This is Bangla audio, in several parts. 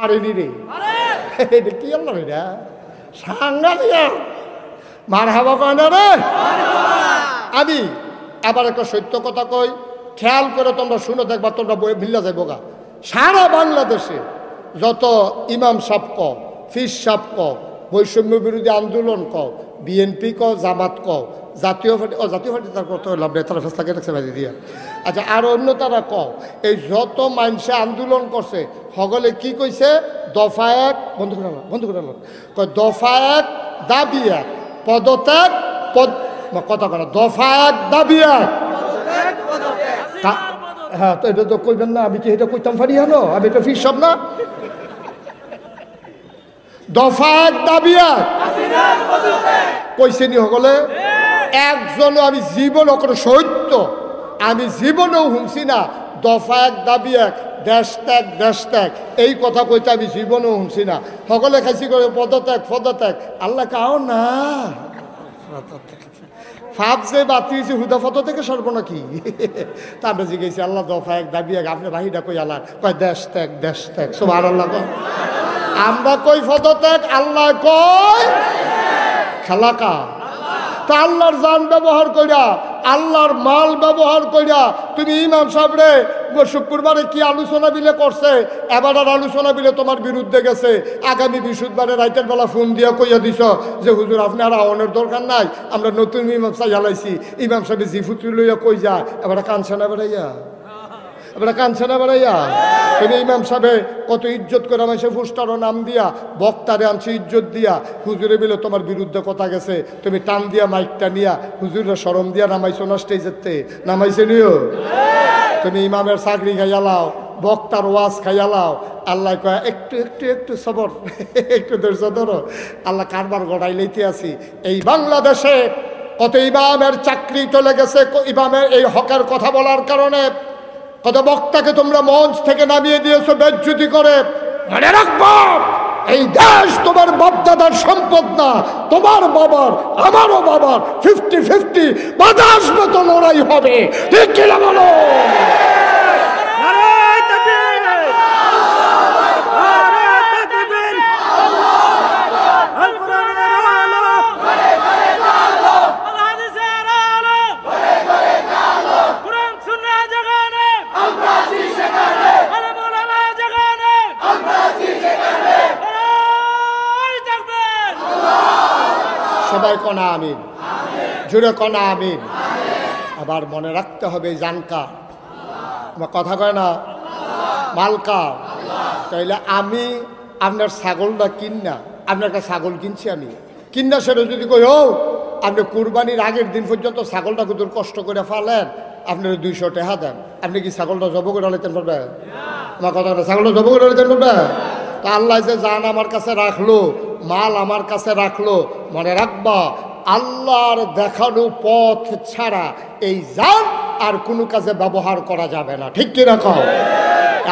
পারেনি রে, এটা কি আল্লাহ রে, সাংঘাতিক মার হাবা কয় না রে। আমি আবার একটা সত্য কথা কই, খেয়াল করে তোমরা শুনে দেখবা, তোমরা বই মিল্লা যাইব গা। সারা বাংলাদেশে যত ইমাম সাহেব কও, ফিস সাহেব কও, বৈষম্য বিরোধী আন্দোলন কও, বিএনপি কও, জামাত কও, জাতীয় পার্টি, জাতীয় পার্টি তার কত লাভ নেই, তারা ফেসলাকে রাখছে বাজি দিয়া। আচ্ছা, আর অন্য তারা কও, এই যত মানুষে আন্দোলন করছে সকলে কি কইছে, দফা এক বন্ধ করে কয় দফা এক দাবি এক, পদত্যাগ কথা করা, দফা এক দাবি এক। হ্যাঁ, তো এটা তো কইবেন না, আমি কি এটা কইতাম পারি? হলো আমি এটা ফিস সব না, দফা এক দাবি এক কইছে নি সকলে। একজনও আমি জীবনও কোনো সত্য আমি জীবনেও শুনছি না দফা এক দাবি এক, দেশ ত্যাগ এই কথা কইতে আমি জীবনেও শুনছি না। সকলে খাইছি করে পদত্যাগ আল্লাহ কাও না, ফাপ যে বাতিয়েছি হুদা ফটো থেকে সরব নাকি? তারপরে জিজ্ঞেস আল্লাহ দফা এক দাবি এক, আপনি বাহিটা কই আল্লাহ কয় দেশ ত্যাগ সুবহানাল্লাহ। আমরা কই পদত্যাগ, আল্লাহ কয় খেলাকা। তা আল্লাহর জান ব্যবহার কইরা, আল্লাহর মাল ব্যবহার কইরা তুমি ইমাম সাহেব রে শুক্রবারে কি আলোচনা বিলে করছে, এবার আর আলোচনা বিলে তোমার বিরুদ্ধে গেছে, আগামী বৃহস্পতিবারে রাতের বেলা ফোন দিয়া কইয়া দিছ যে হুজুর আপনি আর আওয়ানোর দরকার নাই, আমরা নতুন ইমাম সাহেব হালাইছি। ইমাম সাহেব জিফুত্রি লইয়া কই যায়, এবার কানছে না বেড়াইয়া, তুমি ইমাম সাহেব কত ইজ্জত করে আমায় সে ফুস্টারও নাম দিয়া বক্তারে আনছি ইজ্জত দিয়া, হুজুরে মিলে তোমার বিরুদ্ধে কথা গেছে, তুমি টান দিয়া মাইকটা নিয়া হুজুরের শরম দিয়া নামাইছো না স্টেজেতে, নামাইছে নিও। তুমি ইমামের চাকরি খাইয়ালাও, বক্তার ওয়াজ খাইয়ালাও, আল্লাহ কয় একটু সবর, একটু ধৈর্য ধরো, আল্লাহ কারবার গড়াই লইতে আছি। এই বাংলাদেশে কত ইমামের চাকরি চলে গেছে ইমামের এই হকের কথা বলার কারণে, কত বক্তাকে তোমরা মঞ্চ থেকে নামিয়ে দিয়েছো বেজ্জতি করে। মনে রাখবো, এই দেশ তোমার বাপদাদার সম্পদ না, তোমার বাবার আমারও বাবার 50-50 বাতাস মতো লড়াই হবে, ঠিক কিনা বলো? সবাই কনা আমিন, জুড়ে কনা আমিন। আবার মনে রাখতে হবে জানকা, আমার কথা কয় না, মালকা। তাইলে আমি আপনার ছাগলটা কিনা, আপনার একটা ছাগল কিনছি আমি, কিনা সেটা যদি কই ও আপনি কুরবানির আগের দিন পর্যন্ত ছাগলটা কত কষ্ট করে ফালেন, আপনার 200 টাকা দেন, আপনি কি ছাগলটা জব করে আলাইতেন পারবেন? আমার কথা না, ছাগলটা জব করে আলাইতেন পারবেন? তা আল্লাহ যে জান আমার কাছে রাখলো, মাল আমার কাছে রাখলো, মনে রাখবা আল্লাহর দেখানো পথ ছাড়া এই জান আর কোনো কাজে ব্যবহার করা যাবে না, ঠিক কি রাখো?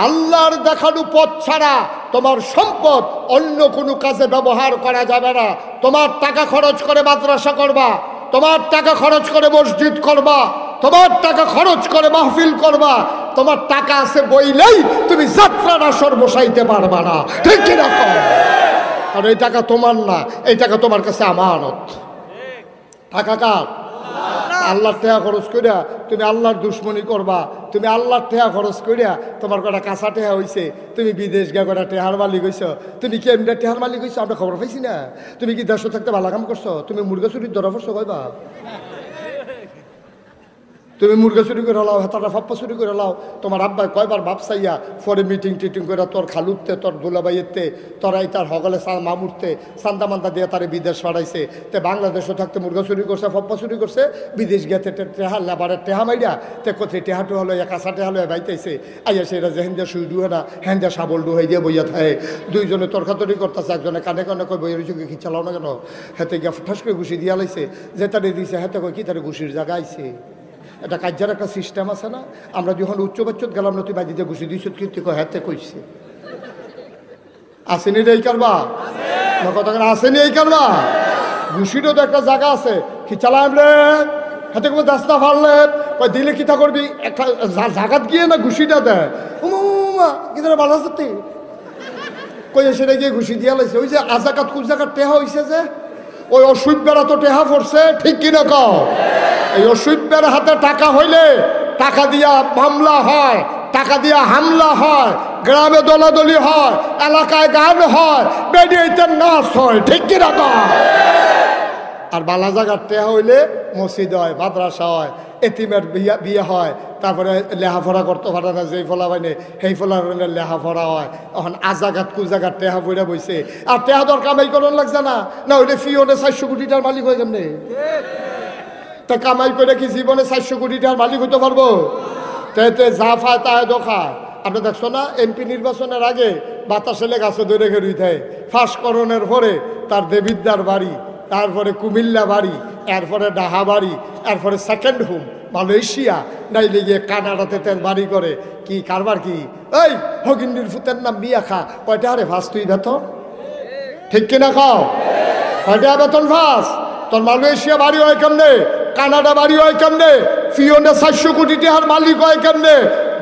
আল্লাহর দেখানো পথ ছাড়া তোমার সম্পদ অন্য কোনো কাজে ব্যবহার করা যাবে না। তোমার টাকা খরচ করে মাদ্রাসা করবা, তোমার টাকা খরচ করে মসজিদ করবা, তোমার টাকা খরচ করে মাহফিল করবা, তোমার টাকা আছে বইলেই তুমি যাত্রার আসর বসাইতে পারবা না, ঠিক কি রাখো? কারণ এই টাকা তোমার না, এই টাকা তোমার কাছে আমানত। টাকা কার? আল্লাহর টাকা খরচ করিয়া তুমি আল্লাহর দুশ্মনী করবা, তুমি আল্লাহর টাকা খরচ করিয়া তোমার কটা কাঁচা টেহা হয়েছে, তুমি বিদেশ গিয়ে কটা টেহার মালিক হয়েছ, তুমি কি এমনি টেহার মালিক হয়েছো আমরা খবর পাইছি না? তুমি কি দেশ থাকতে ভালো কাম করছো? তুমি মুরগা চুরির ধরা পড়ছো কয়বা? তুমি মুরগা চুরি করে লাও, হেতাটা ফাপ্পা চুরি করে লাও, তোমার আব্বাই কয়বার বাপ চাইয়া পরে মিটিং টিটিং করে তোর খালুতে, তোর দুলাবাইয়েতে, তোরাই তার হগলে মামুরতে চান্দা মান্দা দিয়ে তারে বিদেশ পাঠাইছে। তে বাংলাদেশও থাকতে মুরগা চুরি করছে, ফাপ্পা চুরি করছে, বিদেশ গেতে টেহা লেবারের টেহা মাইরা তে কোথায় টেহাটু হলো কাঁচা টেহা হলো বাইতেছে, আইয়া সেটা যে হেন্দা শুই ডুহে না হেন্দা সাবল ডুহাই দিয়ে বইয়া থাকে, দুইজনে তর্কাতরি করতেছে, একজনে কানে কানে কই বইয়ের চোখে কি চালাও না কেন, হেতে গিয়া ঠাস করে ঘুষি দিয়া লাইছে, যে তারে দিছে হেতে কই কি তারে ঘুষির জায়গা আইছে। এটা কার্যার একটা সিস্টেম আছে না, আমরা যখন উচ্চ বাচ্চত গেলাম নতুন বাজিতে ঘুষি দিয়েছ কিন্তু হাতে কইছে আসেনি এই কারবা কথা আসেনি এই কারবা। ঘুষিরও তো একটা জায়গা আছে, কি চালাম রে হাতে কোনো দাস না ফাড়লে দিলে কিতা করবি, একটা জাগাত গিয়ে না ঘুষিটা দেয়, কি ভালো আছে কইয়া সেটা গিয়ে ঘুষি দিয়া লাইছে। ওই যে আজাকাত কুজাকাত টেহা হইছে যে ওই অসুখ বেড়া তো টেহা পড়ছে, ঠিক কিনা কও? এই অসুখ বেড়া হাতে টাকা হইলে টাকা দিয়া মামলা হয়, টাকা দিয়া হামলা হয়, গ্রামে দলাদলি হয়, এলাকায় গান হয়, বেডিয়েতে নাচ হয়, ঠিক কিনা কও? আর বালা জায়গার টেহা হইলে মসজিদ হয়, মাদ্রাসা হয়, এতিমের বিয়ে হয়, তারপরে লেহাফড়া করতে পারে না যেই ফলা বাইনে সেই ফলা বাইনে লেহাফড়া হয়। এখন আজাগাত কুজাগাত টেহা বইরা বইছে। আর টেহা দর কামাই করার লাগছে না, না হইলে ফিওনে 400 কোটি টাকার মালিক হয়ে কেমনে? তা কামাই করে কি জীবনে 400 কোটি টাকার মালিক হইতে পারবো? তাইতে যা ফায় তাই দোখায়। আপনি দেখছো না এমপি নির্বাচনের আগে বাতাসেলে গাছে ধরে ঘেরুই থাকে, ফাঁসকরণের পরে তার দেবিদ্যার বাড়ি, তারপরে কুমিল্লা বাড়ি, এরপরে ডাহা বাড়ি, এরপরে সেকেন্ড হোম মালয়েশিয়া, নাইলে গিয়ে কানাডাতে তেল বাড়ি করে। কি কারবার কি? এই হগিন্দির ফুতের নাম বিয়া খা, কয়টা আরে ফাঁস তুই বেতন? ঠিক কিনা খাও? কয়টা বেতন ফাঁস? তোর মালয়েশিয়া বাড়ি হয় কেমনে? কানাডা বাড়ি হয় কেমনে? ফিওনে 400 কোটি টাকার মালিক হয় কেমনে?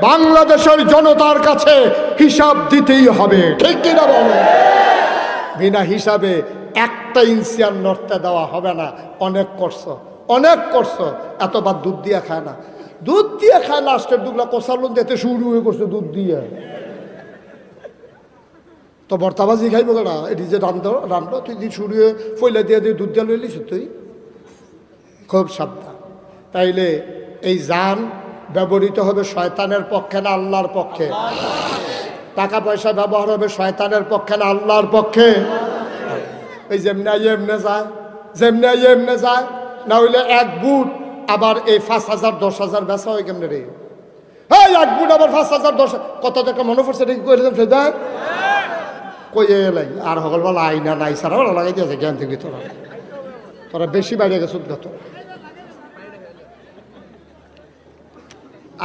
বাংলাদেশের জনতার কাছে হিসাব দিতেই হবে, ঠিক কিনা বলো? বিনা হিসাবে একটা ইঞ্চি আর নড়তে দেওয়া হবে না। অনেক করছো, অনেক করছো। এতবার দুধ দিয়ে খায় না, দুধ দিয়ে খায় লাস্টের দুগলা কষালুন দিতে শুরু হয়ে করছে দুধ দিয়ে। তো বর্তাবাজি খাইব কেনা? এটি যে রান্ধ তুই দিয়ে শুরু হয়ে ফইলা দিয়ে দিয়ে দুধ দিয়ে লইলিস তুই। খুব সাবধান। তাইলে এই জান ব্যবহৃত হবে শয়তানের পক্ষে না আল্লাহর পক্ষে? টাকা পয়সা ব্যবহার হবে শয়তানের পক্ষে না আল্লাহর পক্ষে? এই যেমনি এমনে যায়, যেমনি এমনে যায়, না হইলে এক বুট আবার এই 5,000 10,000 বেচা হয় কেমনে রে? এই এক বুট আবার 5,000 10 কত টাকা মনে পড়ছে দেখি করে দেন সেটা কইয়ে এলাই। আর সকল বলা আইনা নাই সারা বলা লাগাই দিয়েছে জ্ঞান থেকে। তোরা বেশি বাইরে গেছ কত?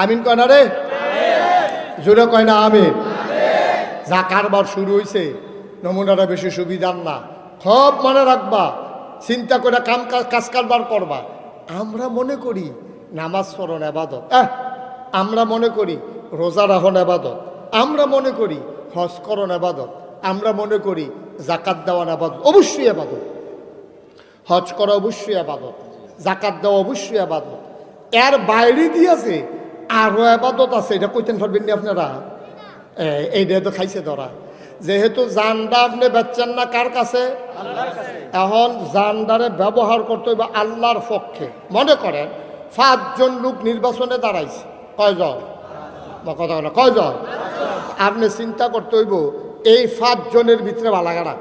আমিন কয় না রে? জোরে কয় না আমিন? যা কারবার শুরু হয়েছে নমুনাটা বেশি সুবিধার না। খুব মনে রাখবা, চিন্তা করে কাজ কারবার করবা। আমরা মনে করি নামাজ পড়ন এবাদত, আমরা মনে করি রোজা রাখন এবাদত, আমরা মনে করি হজ করন এবাদত, আমরা মনে করি জাকাত দেওয়ান এবাদত। অবশ্যই এবাদত। হজ করা অবশ্যই এবাদত, জাকাত দেওয়া অবশ্যই এবাদত। এর বাইরে দিয়েছে আরো এবাদত আছে, এটা কইতেন পারবেন না আপনারা? এইটা তো খাইছে ধরা। যেহেতু জানডা আপনি বেচছেন না কার কাছে? এখন জানডারে ব্যবহার করতে হইবে আল্লাহর পক্ষে। মনে করেন 5 জন লোক নির্বাচনে দাঁড়াইছে, কয়জন? কথা না, কয়জন? আপনি চিন্তা করতে হইব এই 5 জনের ভিতরে বালাগাড়া,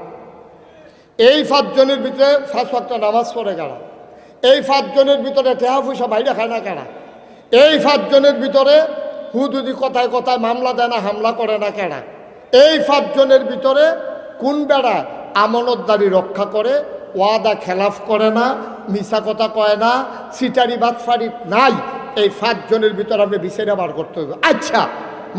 এই 5 জনের ভিতরে 5 ওয়াক্ত নামাজ পড়ে গাড়া, এই 5 জনের ভিতরে টেহা পয়সা বাইরে খায় না কারা, এই 5 জনের ভিতরে হুদুদি কথায় কথায় মামলা দেয় না হামলা করে না কেনা, এই 5 জনের ভিতরে কোন বেড়া আমানতদারি রক্ষা করে, ওয়াদা খেলাফ করে না, মিছা কথা কয় না, সিটারি বাদফারি নাই, এই 5 জনের ভিতরে আপনি বিচারে বার করতে হবে। আচ্ছা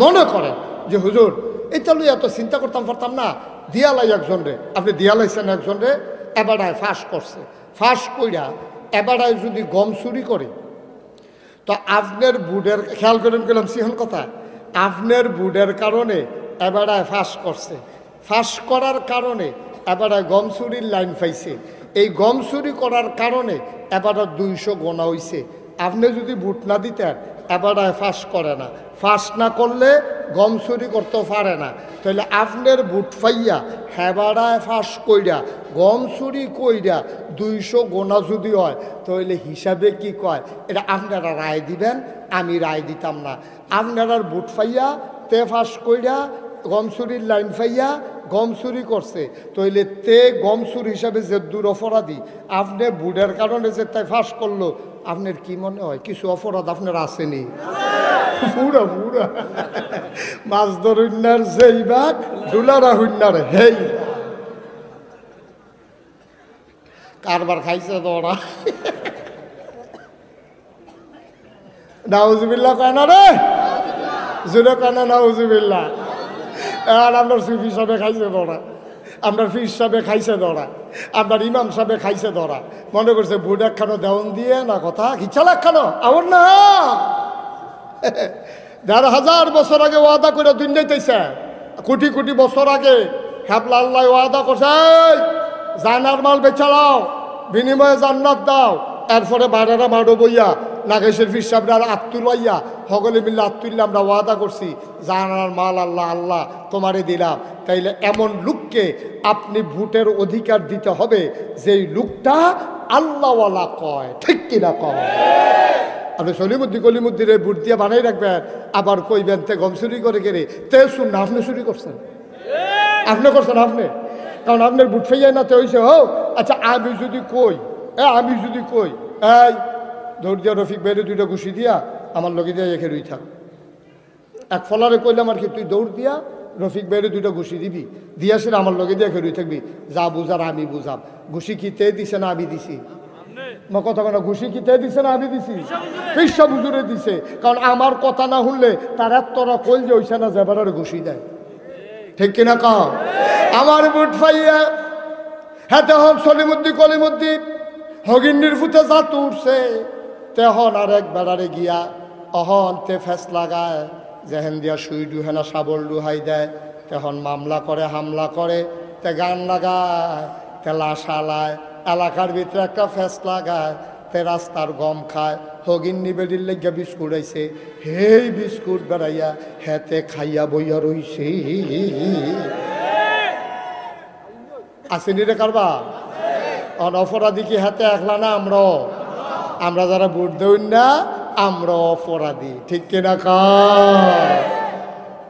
মনে করেন যে হুজুর এটা লই এত চিন্তা করতাম পারতাম না, দিয়ালাই একজন রে, আপনি দিয়ালাইছেন একজন রে, এবারায় ফাঁস করছে, ফাঁস কইরা এবারায় যদি গম চুরি করে, তো আপনার বুডের খেয়াল করেন গেলাম সিহন কথা, আপনার বুডের কারণে এবারায় ফাঁস করছে, ফাঁস করার কারণে এবারায় গম চুরির লাইন পাইছে, এই গম চুরি করার কারণে এবারে 200 গোনা হইছে। আপনি যদি বুট না দিতেন এবারায় ফাঁস করে না, ফাঁস না করলে গম চুরি করতে পারে না, তাহলে আপনার বুট পাইয়া হেবারায় ফাঁস কইরা গম চুরি কইরা 200 গোনা যদি হয় তাহলে হিসাবে কি কয় এটা আপনারা রায় দিবেন, আমি রায় দিতাম না। আপনার বুট পাইয়া তে ফাঁস কইরা গম চুরির লাইন পাইয়া গম চুরি করছে, তাইলে তে গম চুরি হিসাবে যে দূর অপরাধী, আপনি বুড়ের কারণে যে তাই ফাঁস করলো, আপনার কি মনে হয় কিছু অপরাধ আপনার আসেনি? পুরা পুরা মাছ ধরুন্নার যেই বাঘ ডুলারা হুন্নার হেই কারবার খাইছে দৌড়া। নাউজুবিল্লাহ কয় না রে, জুড়ে কয় না নাউজুবিল্লাহ। আর আপনার সুফি সাহেবে খাইছে ধরা, আপনার ফির সাহেবে খাইছে ধরা, আপনার ইমাম সাহেবে খাইছে ধরা, মনে করছে বুট একখানো দেওয়ান দিয়ে না কথা খিচাল একখানো আমার না 1,500 বছর আগে ওয়াদা করে দুনিয়াতেছে, কোটি কোটি বছর আগে হ্যাবলা আল্লাহ ওয়াদা করছে জানার মাল বেচালাও বিনিময়ে জান্নাত দাও এরপরে বাড়ারা মারো বইয়া নাগেশের ফির সাহেবরা আত্মুল হইয়া হগলে মিল্লা আত্মুল্লা আমরা ওয়াদা করছি জানার মাল আল্লাহ আল্লাহ তোমারে দিলাম। তাইলে এমন লোককে আপনি ভোটের অধিকার দিতে হবে যেই লোকটা আল্লাহওয়ালা কয়, ঠিক কিনা কয়? আপনি সলিমুদ্দি কলিমুদ্দিরে ভোট দিয়ে বানাই রাখবেন, আবার কইবেন তে গম চুরি করে গেলে তে শুন না আপনি চুরি করছেন, আপনি করছেন আপনি, কারণ আপনার ভোট ফেয়াই না তে হয়েছে। হো আচ্ছা আমি যদি কই এই দৌড় দিয়া রফিক বাইরে দুইটা ঘুষি দিয়া আমার লগে দিয়া এখে রুই থাক, এক ফলারে কইলাম আর কি তুই দৌড় দিয়া রফিক বাইরে দুইটা ঘুষি দিবি দিয়া সে আমার লগে দিয়ে এখে রুই থাকবি, যা বুঝার আমি বুঝাম। ঘুষি কি তে দিছে না আমি দিছি? কথা কেন ঘুষি কি তে দিছে না আমি দিছি? পিসা বুজুরে দিছে, কারণ আমার কথা না শুনলে তার এতটা কইল যে ওইসা না যাবার ঘুষি দেয়, ঠিক কিনা কাহ? আমার বুট ফাইয়া হ্যাঁ তখন সলিমুদ্দি কলিমুদ্দি হগিন্নির ফুতে জাত উঠছে তেহন আর এক বেড়ারে গিয়া অহন তে ফেস লাগায় যেহেন দিয়া সুই ডুহেনা সাবল ডুহাই দেয়, তেহন মামলা করে হামলা করে তে গান লাগায় তে লাশালায় এলাকার ভিতরে একটা ফেস লাগায় তে রাস্তার গম খায়। হগিন্নি বেডির লেগে বিস্কুট আইছে, হেই বিস্কুট বেড়াইয়া হেতে খাইয়া বইয়া রইছে। আসেনি রে কারবা অপরাধী কি হাতে একলা না? আমরা যারা ভোট দেই না আমরা অপরাধী, ঠিক কিনা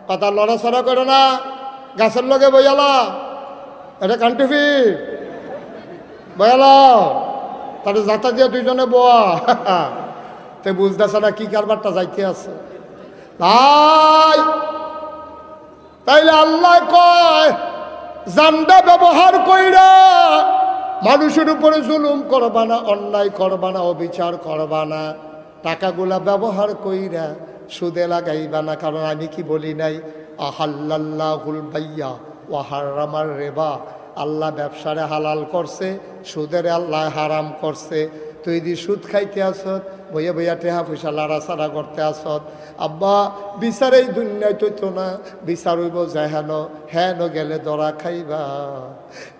কথা? লড়াছড়া করো না, গাছের লগে বইয়ালা এটা কান্টিফি বয়ালা তাহলে যাতা দিয়ে দুইজনে বোয়া তে বুঝতেছে না কি কারবারটা যাইতে আছে ভাই। তাইলে আল্লাহ কয় জান্ডা ব্যবহার কইরা মানুষের উপরে জুলুম করবা না, অন্যায় করবা না, অবিচার করবা না, টাকাগুলা ব্যবহার কইরা সুদে লাগাইবা না। কারণ আমি কি বলি নাই আহাল্লাল্লাহুল বাইয়া ওয়া হারামার রিবা, আল্লাহ ব্যবসারে হালাল করছে, সুদের আল্লাহ হারাম করছে। তুই দি সুদ খাইতে আসত, বইয়া বইয়া টেহা পয়সা লাড়াচাড়া করতে আসত, আব্বা বিচার এই দুনিয়ায় তো না, বিচার হইব হেন গেলে দরা খাইবা।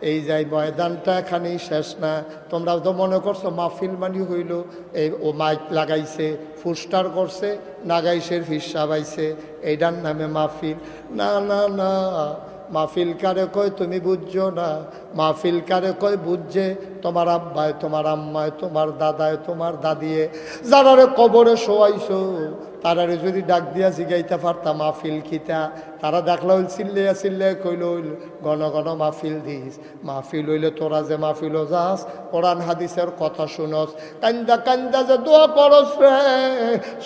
এই যাই ময়দানটা এখানেই শেষ না। তোমরা তো মনে করছো মাহফিল মানি হইল, এই ও মাইক লাগাইছে, ফুস্টার করছে, নাগাইশের ফিসা বাইছে, এইটার নামে মাহফিল। না না না, মাহফিল কারে কয় তুমি বুঝছো না, মাহফিল কারে কয় বুঝছে তোমার আব্বায়, তোমার আম্মায়, তোমার দাদায়, তোমার দাদিয়ে, যারারে কবরে শোয়াইছো তারারে যদি ডাক দিয়া জিগাইতে পারতাম মাহফিল খিতা, তারা দেখলা হইল চিল্লে কইল হইল ঘন ঘন মাহফিল দিস। মাহফিল হইলে তোরা যে মাহফিলও যাস, কোরআন হাদিসের কথা শুনস, কান্দা কান্দা যে দোয়া করস রে,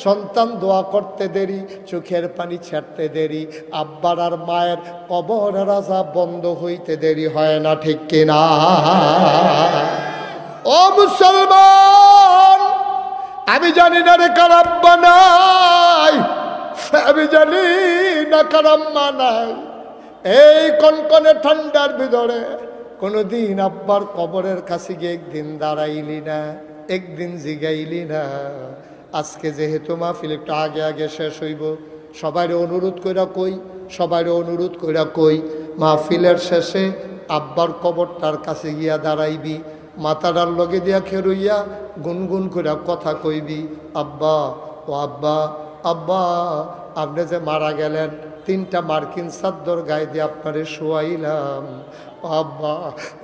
সন্তান দোয়া করতে দেরি, চোখের পানি ছাড়তে দেরি, আব্বার আর মায়ের কবরের আযাব বন্ধ হইতে দেরি হয় না, ঠিক কিনা? ও মুসলমান, আমি জানি না রে কার আব্বা নাই, আমি জানি না কার আম্মা নাই। এই কনকনে ঠান্ডার ভিতরে কোনোদিন আব্বার কবরের কাছে গিয়ে একদিন দাঁড়াইলি না, একদিন জিগাইলি না। আজকে যেহেতু মাহফিল একটু আগে আগে শেষ হইব, সবাই অনুরোধ কইরা কই মাহফিলের শেষে আব্বার কবরটার কাছে গিয়া দাঁড়াইবি, মাথাটার লগে দিয়া খেরুইয়া গুনগুন করে কথা কইবি, আব্বা ও আব্বা, আব্বা আপনি যে মারা গেলেন, 3টা মার্কিন চাদর গায়ে দিয়ে আপনারে শোয়াইলাম, আব্বা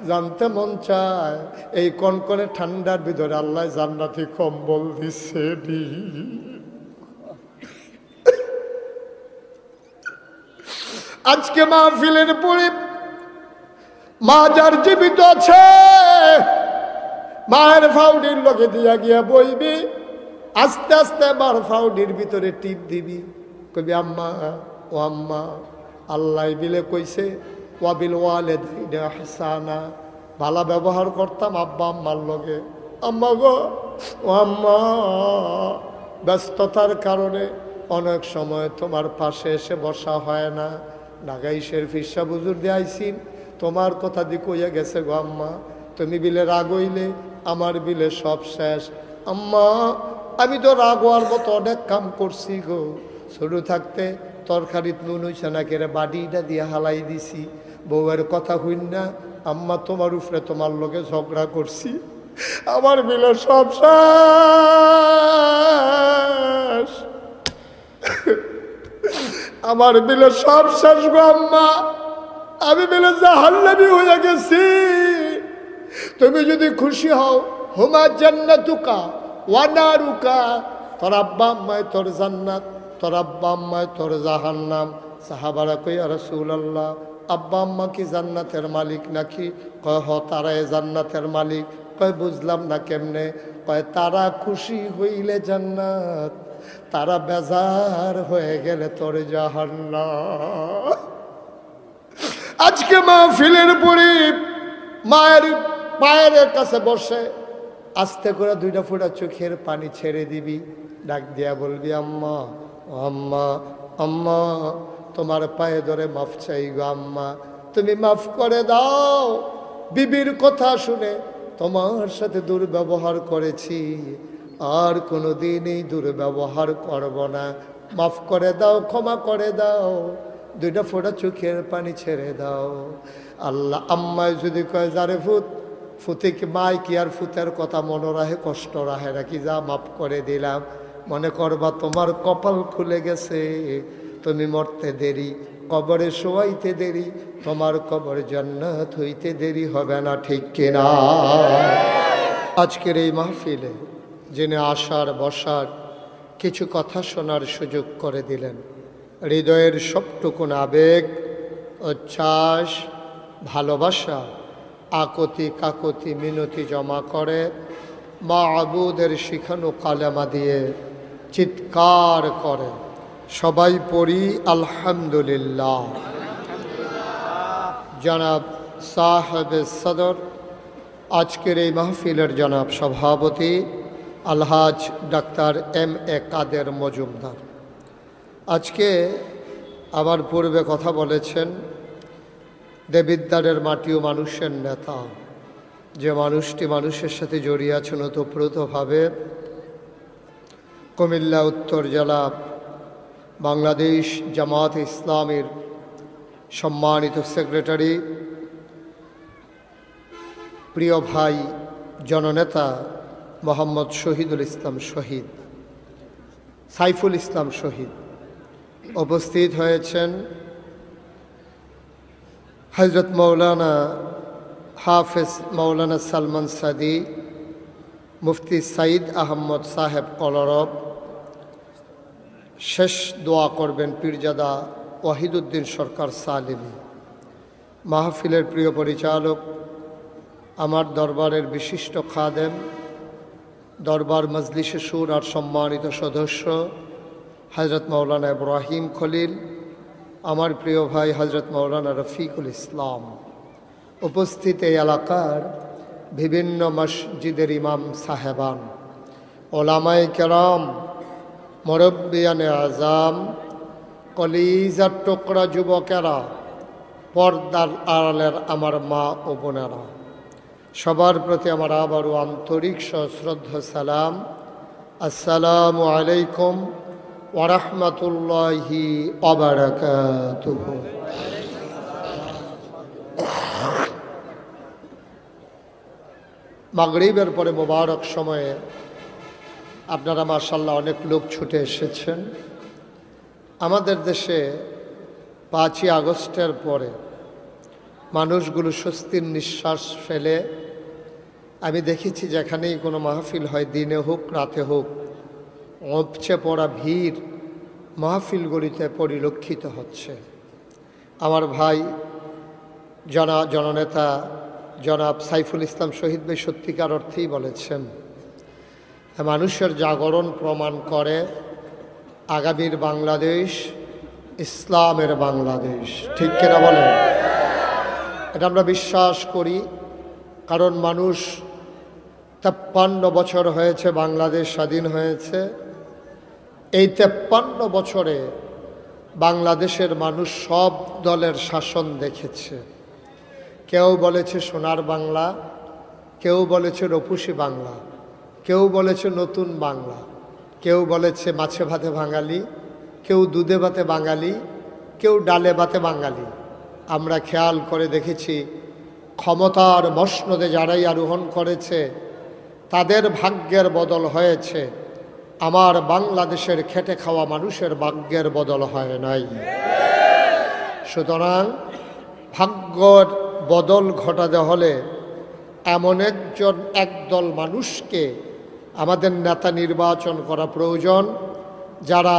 জানতে মন চায় এই কনকনে ঠান্ডার ভিতরে আল্লাহ জান্নাতি কম্বল দিচ্ছে। আজকে মাহফিলের পরে মা যার জীবিত আছে, মায়ের ফাউডির লগে দিয়া গিয়া বইবি, আস্তে আস্তে মার ফাউডির ভিতরে টিপ দিবি, কবি আম্মা ও আম্মা, আল্লাহ বিলে কইছে ওয়াবিল ওয়ালিদাইনি ইহসানা, ভালো ব্যবহার করতাম আব্বা আম্মার লগে। আম্মা গো ও আম্মা, ব্যস্ততার কারণে অনেক সময় তোমার পাশে এসে বসা হয় না, নাগাইশের ফিসা বুজুর দিয়ে আইসিন, তোমার কথা দি কইয়া গেছে গো আম্মা, তুমি বিলে রাগ হইলে আমার বিলে সব শেষ। আম্মা আমি তো রাগ হওয়ার মতো অনেক কাম করছি গো, ছোট থাকতে তরকারিত নুন হইছে না কেরে বাড়িটা দিয়ে হালাই দিছি, বউয়ের কথা হইন না, আম্মা তোমার উপরে তোমার লোকে ঝগড়া করছি, আমার বিলে সব শেষ, আমার বিলে সব শেষ গো আম্মা, আমি বিলে জাহান্নামী হয়ে গেছি। তুমি যদি খুশি হও, হুমা জান্নাতুকা ওয়া নারুকা, তোর আব্বা আম্মায় তোর জান্নাত, তোর আব্বা আম্মায় তোর জাহান্নাম। সাহাবারা কই ইয়া রাসূলুল্লাহ, আব্বা আম্মা কি জান্নাতের মালিক নাকি? কয় হ, তারাই জান্নাতের মালিক। কয় বুঝলাম না কেমনে? কয় তারা খুশি হইলে জান্নাত, তারা বেজার হয়ে গেলে তোর জাহান্নাম। আজকে মাহফিলের পরে মায়ের পায়ের কাছে বসে আস্তে করে দুইটা ফোঁটা চোখের পানি ছেড়ে দিবি, ডাক দিয়া বলবি আম্মা, ও আম্মা, আম্মা তোমার পায়ে ধরে মাফ চাই গো আম্মা, তুমি মাফ করে দাও। বিবির কথা শুনে তোমার সাথে দুর্ব্যবহার করেছি, আর কোনোদিন এই দুর্ব্যবহার করব না, মাফ করে দাও, ক্ষমা করে দাও, দুইটা ফোঁটা চোখের পানি ছেড়ে দাও। আল্লাহ আম্মায় যদি কয় যারে ফুত, ফুতে কি মায় কি আর ফুতের কথা মনে রাহে, কষ্ট রাহে নাকি? যা মাফ করে দিলাম, মনে করবা তোমার কপাল খুলে গেছে, তুমি মরতে দেরি, কবরে শোয়াইতে দেরি, তোমার কবর জান্নাত হইতে দেরি হবে না, ঠিক কিনা? আজকের এই মাহফিলে যিনি আসার বসার কিছু কথা শোনার সুযোগ করে দিলেন, হৃদয়ের সবটুকুন আবেগ, উচ্ছ্বাস, ভালোবাসা, আকতি কাকতি মিনতি জমা করে মাবুদের শিখানো কালেমা দিয়ে চিৎকার করে সবাই পড়ি আলহামদুলিল্লাহ। জনাব সাহেবে সদর, আজকের এই মাহফিলের জনাব সভাপতি আলহাজ ডাক্তার M.A. কাদের মজুমদার, আজকে আবার পূর্বে কথা বলেছেন দেবিদ্বারের মাটি ও মানুষের নেতা, যে মানুষটি মানুষের সাথে জড়িয়ে আছেন ওতপ্রোতভাবে। কুমিল্লা উত্তর জেলা বাংলাদেশ জামাত ইসলামের সম্মানিত সেক্রেটারি, প্রিয় ভাই জননেতা মোহাম্মদ শহীদুল ইসলাম শহীদ, সাইফুল ইসলাম শহীদ, উপস্থিত হয়েছেন হজরত মৌলানা হাফেজ মৌলানা সালমান সাদি, মুফতি সাইদ আহমদ সাহেব কলরব, শেষ দোয়া করবেন পীরজাদা ওয়াহিদুদ্দিন সরকার সালিমি, মাহফিলের প্রিয় পরিচালক, আমার দরবারের বিশিষ্ট খাদেম, দরবার মজলিসে সুর আর সম্মানিত সদস্য হজরত মৌলানা ইব্রাহিম খলিল, আমার প্রিয় ভাই হজরত মৌলানা রফিকুল ইসলাম, উপস্থিত এই এলাকার বিভিন্ন মসজিদের ইমাম সাহেবান, ওলামায়ে কেরাম, মুরব্বিয়ানে আজাম, কলিজার টুকরা যুবকেরা, পর্দার আড়ালের আমার মা ও বোনেরা, সবার প্রতি আমার আবারও আন্তরিক সশ্রদ্ধ সালাম। আসসালামু আলাইকুম ওয়া রাহমাতুল্লাহি ওয়া বারাকাতুহু। মাগরিবের পরে মোবারক সময়ে আপনারা মাশাআল্লাহ অনেক লোক ছুটে এসেছেন। আমাদের দেশে 5ই আগস্টের পরে মানুষগুলো স্বস্তির নিঃশ্বাস ফেলে, আমি দেখেছি যেখানেই কোনো মাহফিল হয়, দিনে হোক রাতে হোক, উপচে পড়া ভিড় মাহফিলগুলিতে পরিলক্ষিত হচ্ছে। আমার ভাই জননেতা জনাব সাইফুল ইসলাম শহীদ ভাই সত্যিকার অর্থেই বলেছেন, মানুষের জাগরণ প্রমাণ করে আগামীর বাংলাদেশ ইসলামের বাংলাদেশ, ঠিক কিনা বলেন? এটা আমরা বিশ্বাস করি, কারণ মানুষ 53 বছর হয়েছে বাংলাদেশ স্বাধীন হয়েছে। এই 53 বছরে বাংলাদেশের মানুষ সব দলের শাসন দেখেছে। কেউ বলেছে সোনার বাংলা, কেউ বলেছে রূপসী বাংলা, কেউ বলেছে নতুন বাংলা, কেউ বলেছে মাছে ভাতে বাঙালি, কেউ দুধে ভাতে বাঙালি, কেউ ডালে ভাতে বাঙালি। আমরা খেয়াল করে দেখেছি ক্ষমতার মসনদে যারাই আরোহণ করেছে তাদের ভাগ্যের বদল হয়েছে, আমার বাংলাদেশের খেটে খাওয়া মানুষের ভাগ্যের বদল হয় নাই। সুতরাং ভাগ্যর বদল ঘটাতে হলে এমন একদল মানুষকে আমাদের নেতা নির্বাচন করা প্রয়োজন, যারা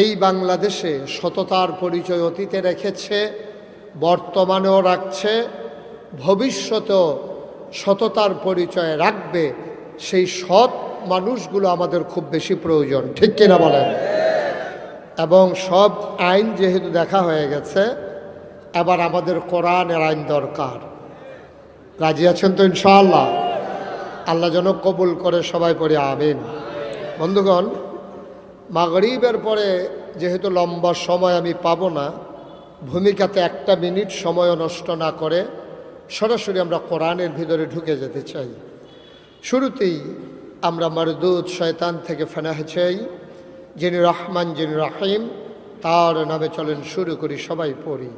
এই বাংলাদেশে সততার পরিচয় অতীতে রেখেছে, বর্তমানেও রাখছে, ভবিষ্যতেও সততার পরিচয় রাখবে। সেই সৎ মানুষগুলো আমাদের খুব বেশি প্রয়োজন, ঠিক কিনা বলেন? এবং সব আইন যেহেতু দেখা হয়ে গেছে, এবার আমাদের কোরআনের আইন দরকার। রাজি আছেন তো ইনশাআল্লাহ? আল্লাহ যেন কবুল করে, সবাই পড়ে আমিন। বন্ধুগণ, মাগরিবের পরে যেহেতু লম্বা সময় আমি পাবো না, ভূমিকাতে একটা মিনিট সময়ও নষ্ট না করে সরাসরি আমরা কোরআনের ভিতরে ঢুকে যেতে চাই। শুরুতেই আমরা মারদুদ শয়তান থেকে ফানাহ চাই, যিনি রহমান যিনি রাহিম, তার নামে চলেন শুরু করি, সবাই পড়ি।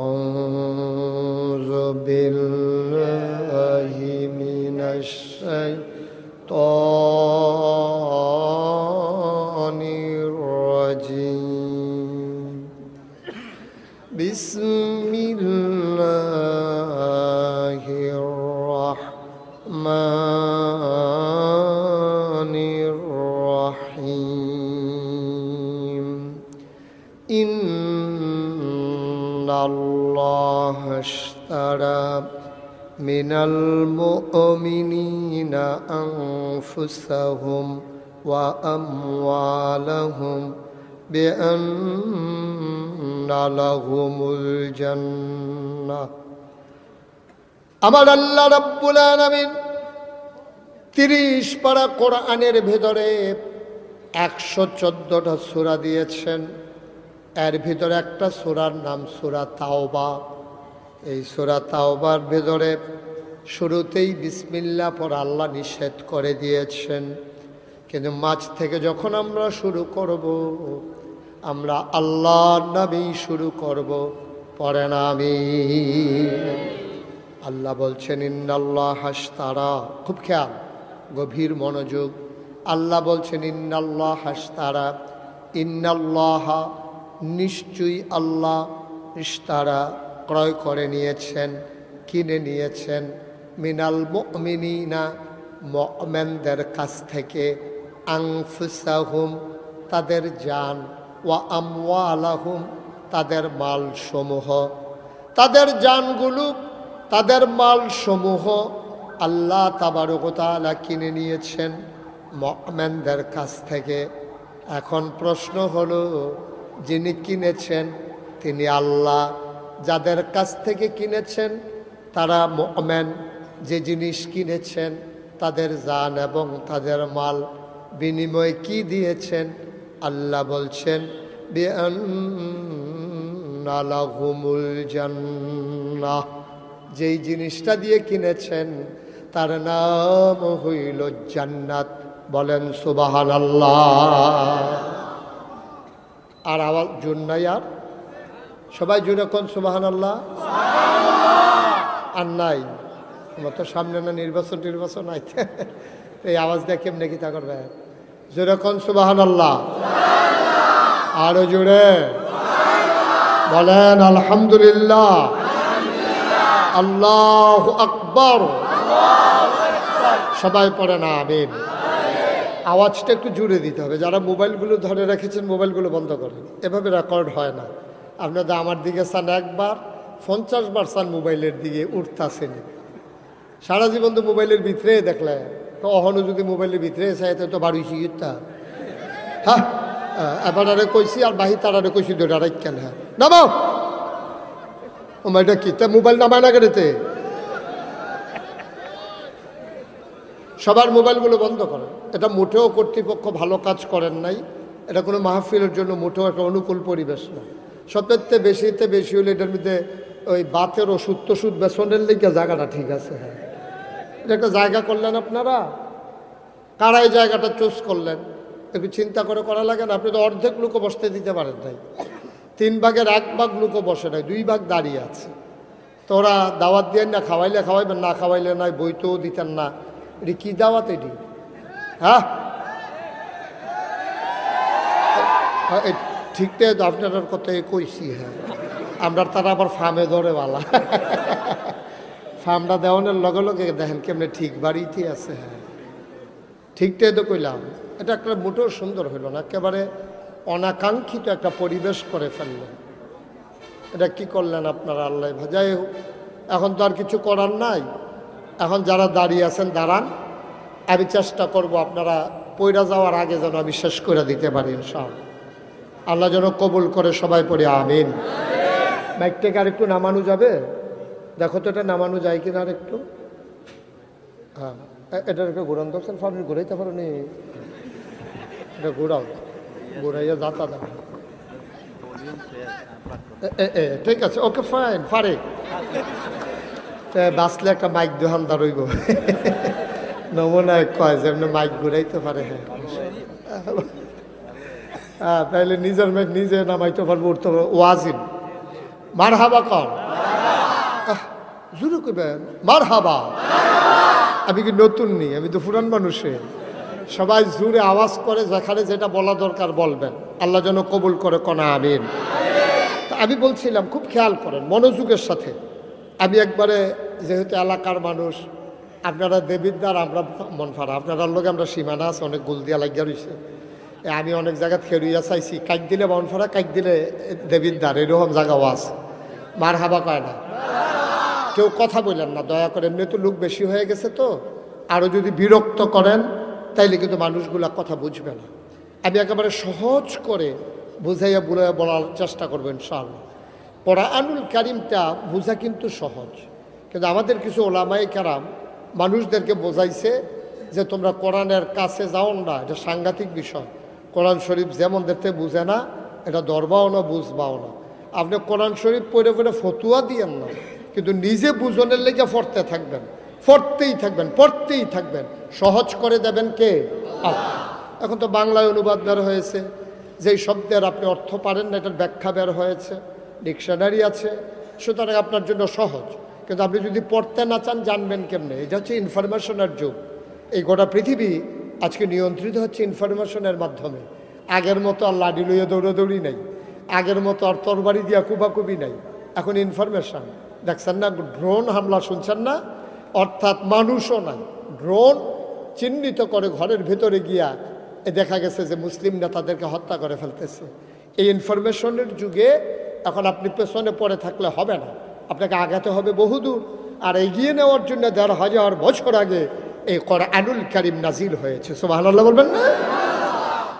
আউযু বিল্লাহি মিনাশ শাইতানির রাজিম। বিসমিল্লাহির রাহমানির রাহিম। ইন্নাল্লাহা আশতারা মিনাল মুমিনিনা আনফুসাহুম ওয়া আমওয়ালাহুম বিআন্না লাহুমুল জান্নাহ। আমার আল্লাহ রাব্বুল আলামিন 30 পারা কোরআনের ভেতরে 114টা সূরা দিয়েছেন। এর ভিতরে একটা সূরার নাম সূরা তাওবা। এই সূরা তাওবার ভেতরে শুরুতেই বিসমিল্লাহ পড়া আল্লাহ নিষেধ করে দিয়েছেন, কিন্তু মাঝ থেকে যখন আমরা শুরু করব, আমরা আল্লাহর নামেই শুরু করব। পড়েন আমিন। আল্লাহ বলছেন ইন্নাল্লাহা আশতারা, খুব খেয়াল, গভীর মনোযোগ। আল্লাহ বলছেন ইন্নাল্লাহা আশতারা, ইন্নাল্লাহা নিশ্চয়ই আল্লাহ, ইশতারা ক্রয় করে নিয়েছেন, কিনে নিয়েছেন, মিনাল মুমিনিনা মুমিনদের কাছ থেকে, আনফুসাহুম তাদের জান, ওয়া আমওয়ালাহুম তাদের মাল সমূহ, তাদের জানগুলো তাদের মাল সমূহ আল্লাহ তাবারক ওয়া তাআলা কিনে নিয়েছেন মুমিনদের কাছ থেকে। এখন প্রশ্ন হলো, যিনি কিনেছেন তিনি আল্লাহ, যাদের কাছ থেকে কিনেছেন তারা মুমিন, যে জিনিস কিনেছেন তাদের জান এবং তাদের মাল, বিনিময়ে কি দিয়েছেন? আল্লাহ বলছেন বিআন্না লাহুমুল জান্নাহ, যেই জিনিসটা দিয়ে কিনেছেন তার নাম হইল জান্নাত। বলেন সুবহানাল্লাহ। আর আওয়াজ জোর নাই, আর সবাই জোরে কোন সুবহানাল্লাহ। আর নাই, আমার তো সামনে না নির্বাচন আইতে, এই আওয়াজ দিয়ে কেমনে কি তা করবে? জোরে কোন সুবহানাল্লাহ। আরো জোরে বলেন আলহামদুলিল্লাহ, আল্লাহু আকবার। সবাই পড়েন আমিন। আওয়াজটা একটু জুড়ে দিতে হবে। যারা মোবাইলগুলো ধরে রেখেছেন মোবাইলগুলো বন্ধ করেন, এভাবে রেকর্ড হয় না। আপনাদের আমার দিকে চান একবার, 50 বার চান মোবাইলের দিকে, উঠতাছেন। সারা জীবন তো মোবাইলের ভিতরে দেখলে, তো অহনো যদি মোবাইলের ভিতরে চাইতে তো বাড়িছি ইটা। হ্যাঁ, এবার আরে কইছি আর বাহি তারারে কইছি দুটা কেন। হ্যাঁ নামাও, এটা কি তা মোবাইল নামায় না কেড়েতে? সবার মোবাইলগুলো বন্ধ করেন। এটা মোটেও কর্তৃপক্ষ ভালো কাজ করেন নাই। এটা কোনো মাহফিলের জন্য মোটেও একটা অনুকূল পরিবেশ না। সবচেয়ে বেশি হলে এটার মধ্যে ওই বাতের ওষুধ টষুধ বেসনের লেগে জায়গাটা ঠিক আছে। হ্যাঁ, এটা একটা জায়গা করলেন আপনারা, কারা এই জায়গাটা চুজ করলেন? একটু চিন্তা করে করা লাগে না? আপনি তো অর্ধেক লোকও বসতে দিতে পারেন নাই। 3 ভাগের 1 ভাগ লোকও বসে নাই, 2 ভাগ দাঁড়িয়ে আছে। তোরা দাওয়াত দিয়ে না, খাওয়াইলে খাওয়াইবেন, না খাওয়াইলে নাই, বইতেও দিতেন না। এটি কি দাওয়াত এটি? হ্যাঁ, ঠিকটাই তো আপনার কথাই কইছি। হ্যাঁ, আমরা তারা আবার ফার্মে ধরে বালা ফার্মটা দেওয়ানোর লগে লগে দেখেন কেমনে ঠিক বাড়িতে আছে। হ্যাঁ, ঠিকটাই তো কইলাম। এটা একটা মোটেও সুন্দর হইল না, একেবারে অনাকাঙ্ক্ষিত একটা পরিবেশ করে ফেললেন। এটা কি করলেন আপনারা, আল্লাহ ভাজাই হোক। এখন তো আর কিছু করার নাই। এখন যারা দাঁড়িয়ে আছেন দাঁড়ান, আমি চেষ্টা করব আপনারা পয়রা যাওয়ার আগে যেন আমি শেষ করে দিতে পারি ইনশাআল্লাহ। আল্লাহ যেন কবুল করে, সবাই পড়ি আমিন। মাইকটাকে আর একটু নামানো যাবে? দেখো তো এটা নামানো যায় কিনা আর একটু। হ্যাঁ, এটার একটু ঘুরান দর্শন ফার্মি ঘুরাইতে পারো নি, এটা ঘুরাও, ঘুরাইয়া যাতা দাও। ঠিক আছে, ওকে ফাইন, পারে বাঁচলে একটা মাইক দোকানদার হইব নমুনায় কয় যে এমনি মাইক ঘুরাইতে পারে। হ্যাঁ হ্যাঁ, তাইলে নিজের মাইক নিজে নামাইতে পারবো, উঠতে পারবো। ওয়াজিব মার হাবা কর, জুড়ে কইবেন মার হাবা। আমি কি নতুন নি, আমি তো পুরান মানুষের। সবাই জুড়ে আওয়াজ করে, যেখানে যেটা বলা দরকার বলবেন। আল্লাহ যেন কবুল করে, কনা আমিন। আমি বলছিলাম খুব খেয়াল করেন মনোযোগের সাথে। আমি একবারে যেহেতু এলাকার মানুষ, আপনারা দেবিদ্বার, আমরা মনফারা, আপনারা লোক আমরা সীমানা আছে, অনেক গোল দিয়া লাগিয়া রয়েছে। আমি অনেক জায়গায় খেরুইয়া চাইছি, কাইক দিলে মনফারা, কাইক দিলে দেবিদ্বার, এরকম জায়গাও আছে। মার হাবা কয় না, কেউ কথা বললেন না দয়া করে। এমনি তো লোক বেশি হয়ে গেছে, তো আরও যদি বিরক্ত করেন তাইলে কিন্তু মানুষগুলা কথা বুঝবে না। আমি একেবারে সহজ করে বুঝাইয়া বুঝাইয়া বলার চেষ্টা করবো ইনশাআল্লাহ। কোরআনুল কারীমটা বোঝা কিন্তু সহজ, কিন্তু আমাদের কিছু ওলামায়ে কেরাম মানুষদেরকে বোঝাইছে যে তোমরা কোরআনের কাছে যাও না, এটা সাংঘাতিক বিষয়। কোরআন শরীফ যেমন দেখতে বুঝে না, এটা ধরবাও না, বুঝবাও না। আপনি কোরআন শরীফ পড়ে পড়ে ফতুয়া দিয়েন না, কিন্তু নিজে বুঝনের লেগে পড়তে থাকবেন, পড়তেই থাকবেন, পড়তেই থাকবেন। সহজ করে দেবেন কে? এখন তো বাংলায় অনুবাদ বের হয়েছে, যেই শব্দের আপনি অর্থ পারেন না এটার ব্যাখ্যা বের হয়েছে, ডিকশনারি আছে, সুতরাং আপনার জন্য সহজ। কিন্তু আপনি যদি পড়তে না চান, জানবেন কেমনে? এটা হচ্ছে ইনফরমেশনের যুগ। এই গোটা পৃথিবী আজকে নিয়ন্ত্রিত হচ্ছে ইনফরমেশনের মাধ্যমে। আগের মতো আর লাডি লইয়া দৌড়াদৌড়ি নাই, আগের মতো আর তরবারি দিয়া কুবাকুবি নাই। এখন ইনফরমেশন। দেখছেন না ড্রোন হামলা, শুনছেন না? অর্থাৎ মানুষও নাই, ড্রোন চিহ্নিত করে ঘরের ভেতরে গিয়া দেখা গেছে যে মুসলিম নেতাদেরকে হত্যা করে ফেলতেছে। এই ইনফরমেশনের যুগে এখন আপনি পেছনে পড়ে থাকলে হবে না, আপনাকে আগাতে হবে বহুদূর। আর এগিয়ে নেওয়ার জন্য ১,৫০০ বছর আগে এই কোরআনুল কারীম নাজিল হয়েছে। সুবহানাল্লাহ বলবেন না?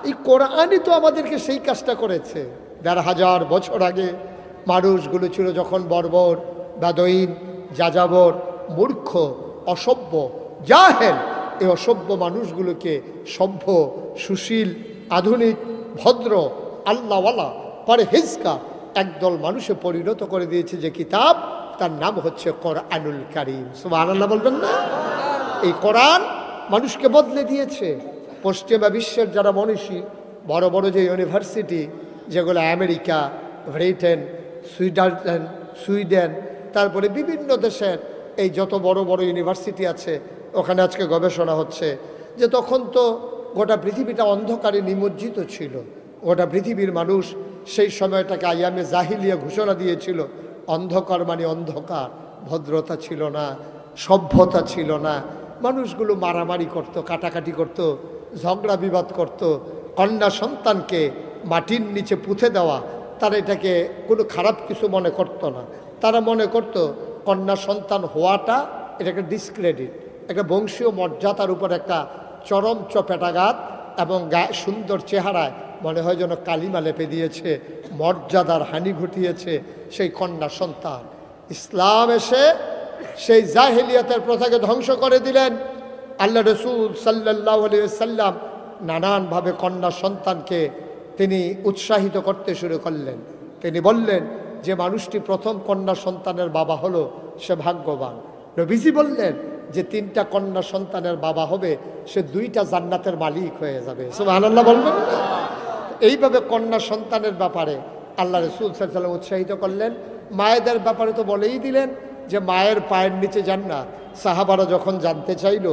এই কোরআনই তো আমাদেরকে সেই কাজটা করেছে। ১,৫০০ বছর আগে মানুষগুলো ছিল যখন বর্বর, বেদঈন, যাযাবর, মূর্খ, অসভ্য, জাহেল, এই অসভ্য মানুষগুলোকে সভ্য, সুশীল, আধুনিক, ভদ্র, আল্লাহওয়ালা, পরহেজগার একদল মানুষে পরিণত করে দিয়েছে। যে কিতাব, তার নাম হচ্ছে কোরআনুল কারীম। সুবহানাল্লাহ বলবেন না? এই কোরআন মানুষকে বদলে দিয়েছে। পশ্চিমা বিশ্বের যারা মনীষী, বড় বড় যে ইউনিভার্সিটি, যেগুলো আমেরিকা, ব্রিটেন, সুইডেন, তারপরে বিভিন্ন দেশের এই যত বড় বড় ইউনিভার্সিটি আছে, ওখানে আজকে গবেষণা হচ্ছে যে তখন তো গোটা পৃথিবীটা অন্ধকারে নিমজ্জিত ছিল। গোটা পৃথিবীর মানুষ সেই সময়টাকে আইয়ামে জাহিলিয়া ঘোষণা দিয়েছিল। অন্ধকার মানে অন্ধকার, ভদ্রতা ছিল না, সভ্যতা ছিল না। মানুষগুলো মারামারি করত, কাটাকাটি করত, ঝগড়া বিবাদ করত। কন্যা সন্তানকে মাটির নিচে পুঁতে দেওয়া, তারা এটাকে কোনো খারাপ কিছু মনে করত না। তারা মনে করত কন্যা সন্তান হওয়াটা এটাকে ডিসক্রেডিট, একটা বংশীয় মর্যাদার উপর একটা চরম চপেটাঘাত, এবং সুন্দর চেহারায় মনে হয় যেন কালিমা লেপে দিয়েছে, মর্যাদার হানি ঘটিয়েছে সেই কন্যা সন্তান। ইসলাম এসে সেই জাহেলিয়াতের প্রথাকে ধ্বংস করে দিলেন। আল্লাহ রসুল সাল্লাল্লাহু আলাইহি ওয়াসাল্লাম নানানভাবে কন্যা সন্তানকে তিনি উৎসাহিত করতে শুরু করলেন। তিনি বললেন যে মানুষটি প্রথম কন্যা সন্তানের বাবা হলো, সে ভাগ্যবান। নবীজি বললেন যে 3টা কন্যা সন্তানের বাবা হবে, সে 2টা জান্নাতের মালিক হয়ে যাবে। সুবহানাল্লাহ বলবেন না? এইভাবে কন্যা সন্তানের ব্যাপারে আল্লাহ রাসূল সাল্লাল্লাহু আলাইহি ওয়াসাল্লাম উৎসাহিত করলেন। মায়েদের ব্যাপারে তো বলেই দিলেন যে মায়ের পায়ের নিচে জান্নাত। সাহাবারা যখন জানতে চাইল,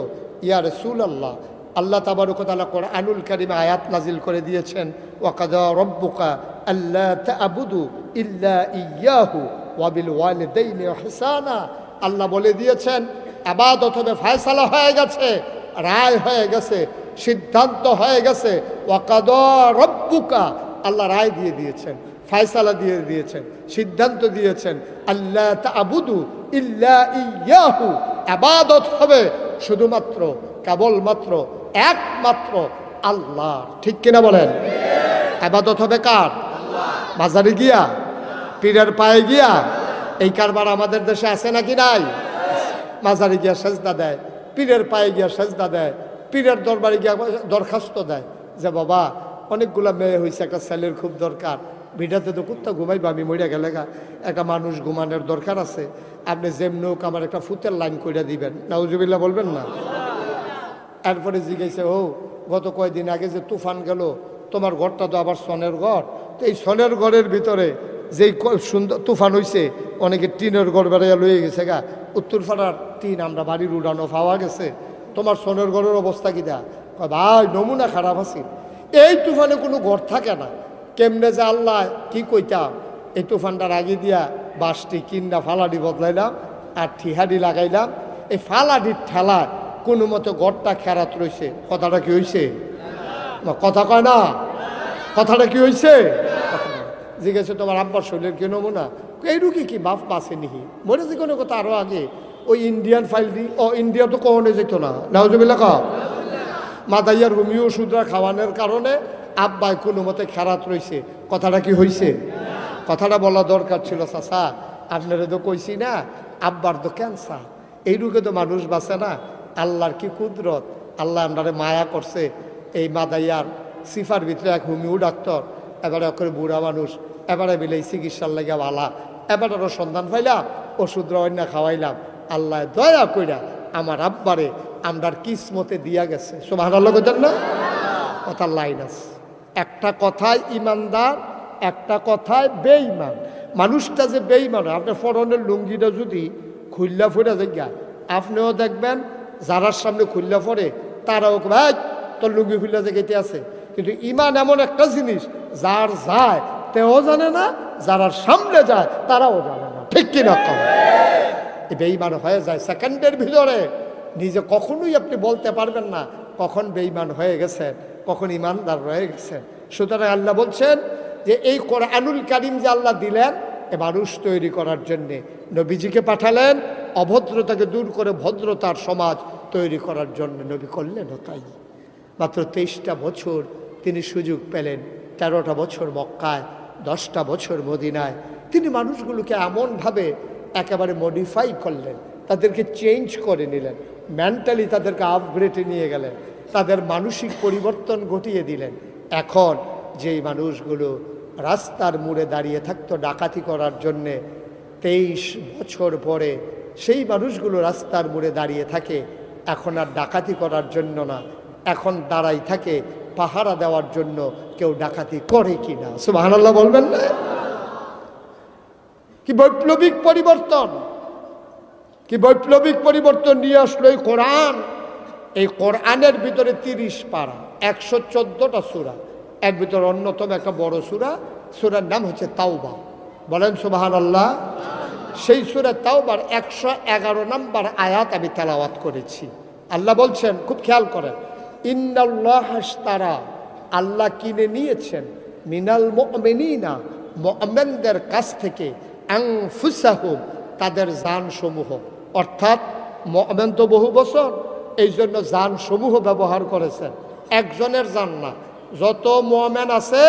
ইয়া রাসূলুল্লাহ, আল্লাহ তাবারক ওয়া তাআলা কোরআনুল কারীমে আয়াত নাজিল করে দিয়েছেন, ওয়া কাযা রাব্বুকা আল্লা তা'বুদু ইল্লা ইয়্যাহু ওয়া বিল ওয়ালিদাইনি ইহসানা। আল্লাহ বলে দিয়েছেন ইবাদত হবে, ফয়সালা হয়ে গেছে, রায় হয়ে গেছে, সিদ্ধান্ত হয়ে গেছে। ওয়া কাযা রাব্বুকা, আল্লাহ রায় দিয়ে দিয়েছেন, ফয়সালা দিয়ে দিয়েছেন, সিদ্ধান্ত দিয়েছেন, আল্লা তা'বুদু ইল্লা ইয়্যাহু, ইবাদত হবে শুধুমাত্র, কেবলমাত্র, একমাত্র আল্লাহ। ঠিক কিনা বলেন? ইবাদত হবে কার? মাজারে গিয়া, পীরের পায়ে গিয়া? এই কারবার আমাদের দেশে আছে নাকি নাই? মাজারে গিয়া সেজদা দেয়, পীরের পায়ে গিয়া সেজদা দেয়, পীরের দরবারে গিয়া দরখাস্ত দেয় যে বাবা অনেকগুলা মেয়ে হয়েছে, একটা ছেলের খুব দরকার, ভিটাতে তো কুত্তা ঘুমাইবা, আমি মরিয়া গেলে একটা মানুষ ঘুমানোর দরকার আছে, আপনি যেমনি হোক আমার একটা ফুতের লাইন কইরা দিবেন। নাউজুবিল্লাহ বলবেন না? এরপরে জিজ্ঞাসা, ও গত কয়েকদিন আগে যে তুফান গেল, তোমার ঘরটা তো আবার সনের ঘর, তো এই সনের ঘরের ভিতরে যেই সুন্দর তুফান হয়েছে, অনেকে টিনের ঘর বেড়াইয়া লয়ে গেছে গা, উত্তরপাড়ার টিন আমরা বাড়ির উড়ানো পাওয়া গেছে, তোমার সনের ঘরের অবস্থা কি দা? ভাই নমুনা খারাপ আছে, এই তুফানে কোনো ঘর থাকে না। কেমনে যে আল্লাহ কি কইতাম, এই তুফানটার আগে দিয়া বাসটি কিন্না ফালাডি বদলাইলাম আর ঠিহাডি লাগাইলাম, এই ফালাডির ঠেলায় কোনো মতো গড়টা খেরাত রয়েছে। কথাটা কি হয়েছে? কথা কয় না, কথাটা কি হয়েছে? জিজ্ঞেস তোমার আব্বার শরীরের কি নমুনা? এই রুগী কি বাপ বাসে নিহি, মরে যে কোনো কথা আরো আগে ওই ইন্ডিয়ান ফাইল দি, ও ইন্ডিয়া তো কখনো যেত না। নাউজুবিল্লাহ কও। মাদাইয়ার হোমিও ওষুধরা খাওয়ানোর কারণে আব্বাই কোনো মতে খেরাত রয়েছে। কথাটা কি হয়েছে? কথাটা বলা দরকার ছিল। চাচা আপনারা তো কইছি না, আব্বার তো ক্যান্সার, এই রোগে তো মানুষ বাঁচে না। আল্লাহর কি কুদরত, আল্লাহ আপনারে মায়া করছে। এই মাদাইয়ার সিফার ভিতরে এক হোমিও ডাক্তার, এবারে করে বুড়া মানুষ, এবারে মিলে চিকিৎসার লাগে ভালা, এবারেরও সন্ধান পাইলাম, ওষুধরা অন্য খাওয়াইলাম, আল্লাহ দয়া কইরা আমার আব্বারে আমরার কিসমতে দিয়া গেছে। সুবহানাল্লাহ কইতেন না? কথার লাইন আছে, একটা কথায় ইমানদার, একটা কথায় বেঈমান। মানুষটা যে বেঈমান, আপনার ফরনের লুঙ্গিটা যদি খুল্লা ফুটা যায়, আপনিও দেখবেন যারার সামনে খুল্লা পড়ে তারাও ভাই তোর লুঙ্গি খুল্লা জায়গাতে আছে। কিন্তু ইমান এমন একটা জিনিস, যার যায় তেও জানে না, যারার সামনে যায় তারাও জানে না। ঠিক কিনা কম? বেঈমান হয়ে যায় সেকেন্ডের ভিতরে। নিজে কখনোই আপনি বলতে পারবেন না কখন বেঈমান হয়ে গেছেন, কখন ইমানদার রয়ে গেছেন। সুতরাং আল্লাহ বলছেন যে এই কোরআনুল কারীম যে আল্লাহ দিলেন, এ মানুষ তৈরি করার জন্যে নবীজিকে পাঠালেন, অভদ্রতাকে দূর করে ভদ্রতার সমাজ তৈরি করার জন্য নবী করলেন। তাই মাত্র 23টা বছর তিনি সুযোগ পেলেন, 13টা বছর মক্কায়, 10টা বছর মদিনায়। তিনি মানুষগুলোকে এমনভাবে একেবারে মডিফাই করলেন, তাদেরকে চেঞ্জ করে নিলেন, মেন্টালি তাদেরকে আপগ্রেডে নিয়ে গেলেন, তাদের মানসিক পরিবর্তন ঘটিয়ে দিলেন। এখন যেই মানুষগুলো রাস্তার মোড়ে দাঁড়িয়ে থাকতো ডাকাতি করার জন্যে, 23 বছর পরে সেই মানুষগুলো রাস্তার মোড়ে দাঁড়িয়ে থাকে এখন আর ডাকাতি করার জন্য না, এখন দাঁড়াই থাকে পাহারা দেওয়ার জন্য কেউ ডাকাতি করে কিনা। সুবহানাল্লাহ বলবেন না? কি বৈপ্লবিক পরিবর্তন, কি বৈপ্লবিক পরিবর্তন নিয়ে আসলো এই কোরআন। এই কোরআনের ভিতরে 30 পারা, 114টা সূরা, এর ভিতরে অন্যতম একটা বড় সূরা, সূরার নাম হচ্ছে তাওবা। বলেন সুবহানাল্লাহ। সেই সূরা তাওবার 111 নম্বর আয়াত আমি তেলাওয়াত করেছি। আল্লাহ বলছেন, খুব খেয়াল করেন, ইন্নাল্লাহ আশতারা, আল্লাহ কিনে নিয়েছেন, মিনাল মুমিনিনা, মুমিনদের কাছ থেকে, আনফুসাহুম, তাদের জানসমূহ। অর্থাৎ মুমিন তো বহু বছর, এই জন্য জানসমূহ ব্যবহার করেছেন, একজনের জান না, যত মুমিন আছে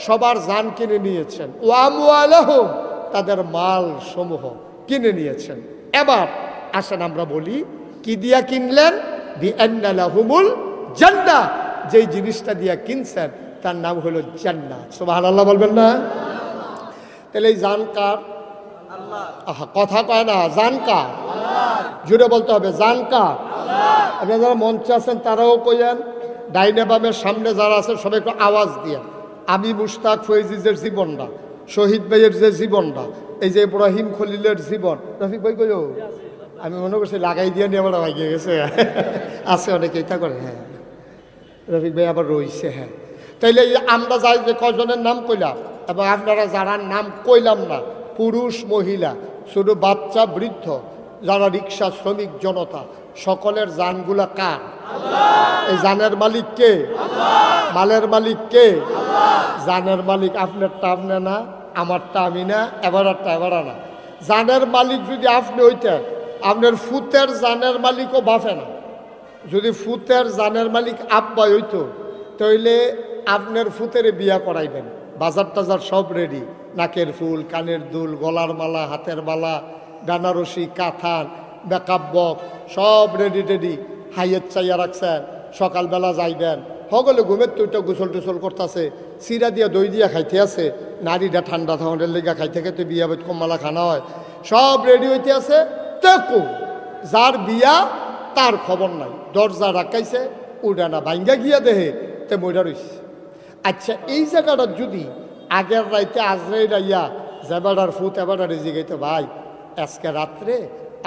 সবার জান কিনে নিয়েছেন। ওয়া আমওয়ালাহুম, তাদের মাল সমূহ কিনে নিয়েছেন। এবার আসেন আমরা বলি কি দিয়া কিনলেন? বিআন্না লাহুমুল জান্নাহ, যেই জিনিসটা দিয়া কিনছেন তার নাম হলো জান্নাত। সুবহানাল্লাহ বলবেন না? তাহলে এই জান কার? আহা, কথা কয় না, জান কার? জুড়ে বলতে হবে, জান কার? আপনারা যারা মঞ্চে আছেন তারাও কইয়েন, ডাইনে বামের সামনে যারা আছেন সবাই একটু আওয়াজ দিয়ে, আমি মুশতাক ফয়েজিজের জীবনটা শহীদ ভাইয়ের যে জীবনটা, এই যে ইব্রাহিম খলিলের জীবন, রফিক ভাই কইও আমি মনে করছি লাগাই দিয়ে নিয়ে আবার ভাগিয়ে গেছে। আছে অনেকে এটা করে। হ্যাঁ রফিক ভাই আবার রইছে। হ্যাঁ তাইলে আমরা যাই যে কজনের নাম কইলাম এবং আপনারা যারা নাম কইলাম না, পুরুষ মহিলা, শুধু বাচ্চা বৃদ্ধ, যারা রিক্সা শ্রমিক জনতা, সকলের জানগুলা কার? এই জানের মালিক কে? মালের মালিক কে? জানের মালিক আপনারটা আপনি না, আমারটা আমি না, এবারটা এবার না। জানের মালিক যদি আপনি হইতেন, আপনার ফুতের জানের মালিকও বাফে না। যদি ফুতের জানের মালিক আব্বা হইতো তাইলে আপনার ফুতের বিয়া করাইবেন, বাজার টাজার সব রেডি, নাকের ফুল, কানের দুল, গলার মালা, হাতের মালা, বেনারসি, কাঁথান, মেকআপ বক্স সব রেডি টেডি হাইয়ের চাইয়া রাখছেন। সকালবেলা যাইবেন, সকলে ঘুমের তো গোসল টোসল করতেছে, চিরা দিয়া দই দিয়া খাইতে আছে, নারীরা ঠান্ডা থাউনের লেগা খাইতে খাইতে বিয়া বাড়ি কমলা খানা হয়, সব রেডি হইতে আছে। দেখো যার বিয়া তার খবর নাই, দরজা রাখাইছে উড়া না, ভাঙ্গা গিয়া দেহে তে মইরা রইছে। আচ্ছা এই জায়গাটা যদি আগের রাইতে আজরাই রাইয়া যেবাডার ফুত এবাডার জিগাইতে, ভাই আজকে রাত্রে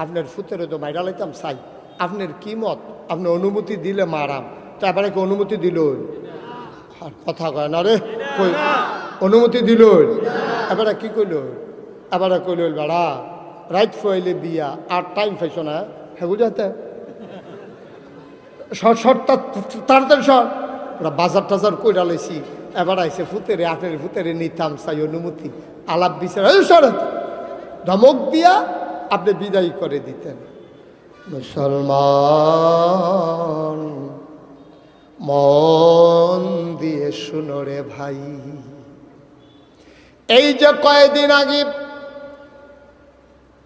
আপনার ফুতের তো মাইরা লাইতাম চাই, আপনার কি মত? আপনি অনুমতি দিলে মারাম, তো এবারে কি অনুমতি দিল? আর কথা কয় না রে, কই অনুমতি দিল? এবারে কি কইল? এবারে কইল বেড়া রাইত ফইলে বিয়া আর টাইম পাইছ না। হ্যাঁ বুঝাতে শর্টটা তাড়াতাড়ি শর্ট, ওরা বাজার টাজার কইরা লাইছি, এবার আইসে ফুতেরে আপনার ফুতেরে নিতাম চাই অনুমতি, আলাপ বিচার শরৎ ধমক দিয়া আপনি বিদায় করে দিতেন। মুসলমান মন দিয়ে শুনো রে ভাই, এই যে কয়েকদিন আগে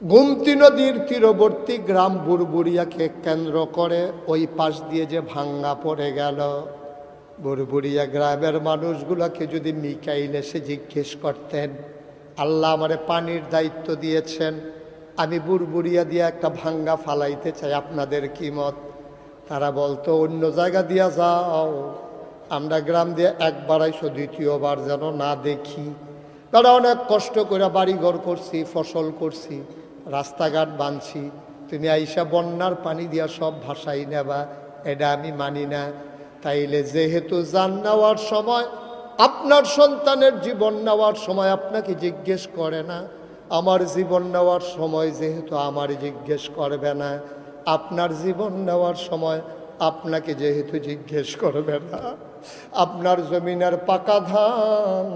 গোমতী নদীর তীরবর্তী গ্রাম বুড়বুড়িয়াকে কেন্দ্র করে ওই পাশ দিয়ে যে ভাঙ্গা পড়ে গেল, বুড়বুড়িয়া গ্রামের মানুষগুলোকে যদি মিকাইল এসে জিজ্ঞেস করতেন, আল্লাহ আমারে পানির দায়িত্ব দিয়েছেন, আমি বুড়বুড়িয়া দিয়ে একটা ভাঙ্গা ফালাইতে চাই, আপনাদের কি মত? তারা বলতো অন্য জায়গা দিয়া যাও, আমরা গ্রাম দিয়ে একবার আইসো, দ্বিতীয়বার যেন না দেখি। তারা অনেক কষ্ট করে বাড়িঘর করছি, ফসল করছি, রাস্তাঘাট বাঁধছি, তুমি আইসা বন্যার পানি দিয়া সব ভাসাই নেবা, এটা আমি মানি না। তাইলে যেহেতু জান নেওয়ার সময়, আপনার সন্তানের জীবন নেওয়ার সময় আপনাকে জিজ্ঞেস করে না, আমার জীবন নেওয়ার সময় যেহেতু আমার জিজ্ঞেস করবে না, আপনার জীবন নেওয়ার সময় আপনাকে যেহেতু জিজ্ঞেস করবে না, আপনার জমিনের পাকা ধান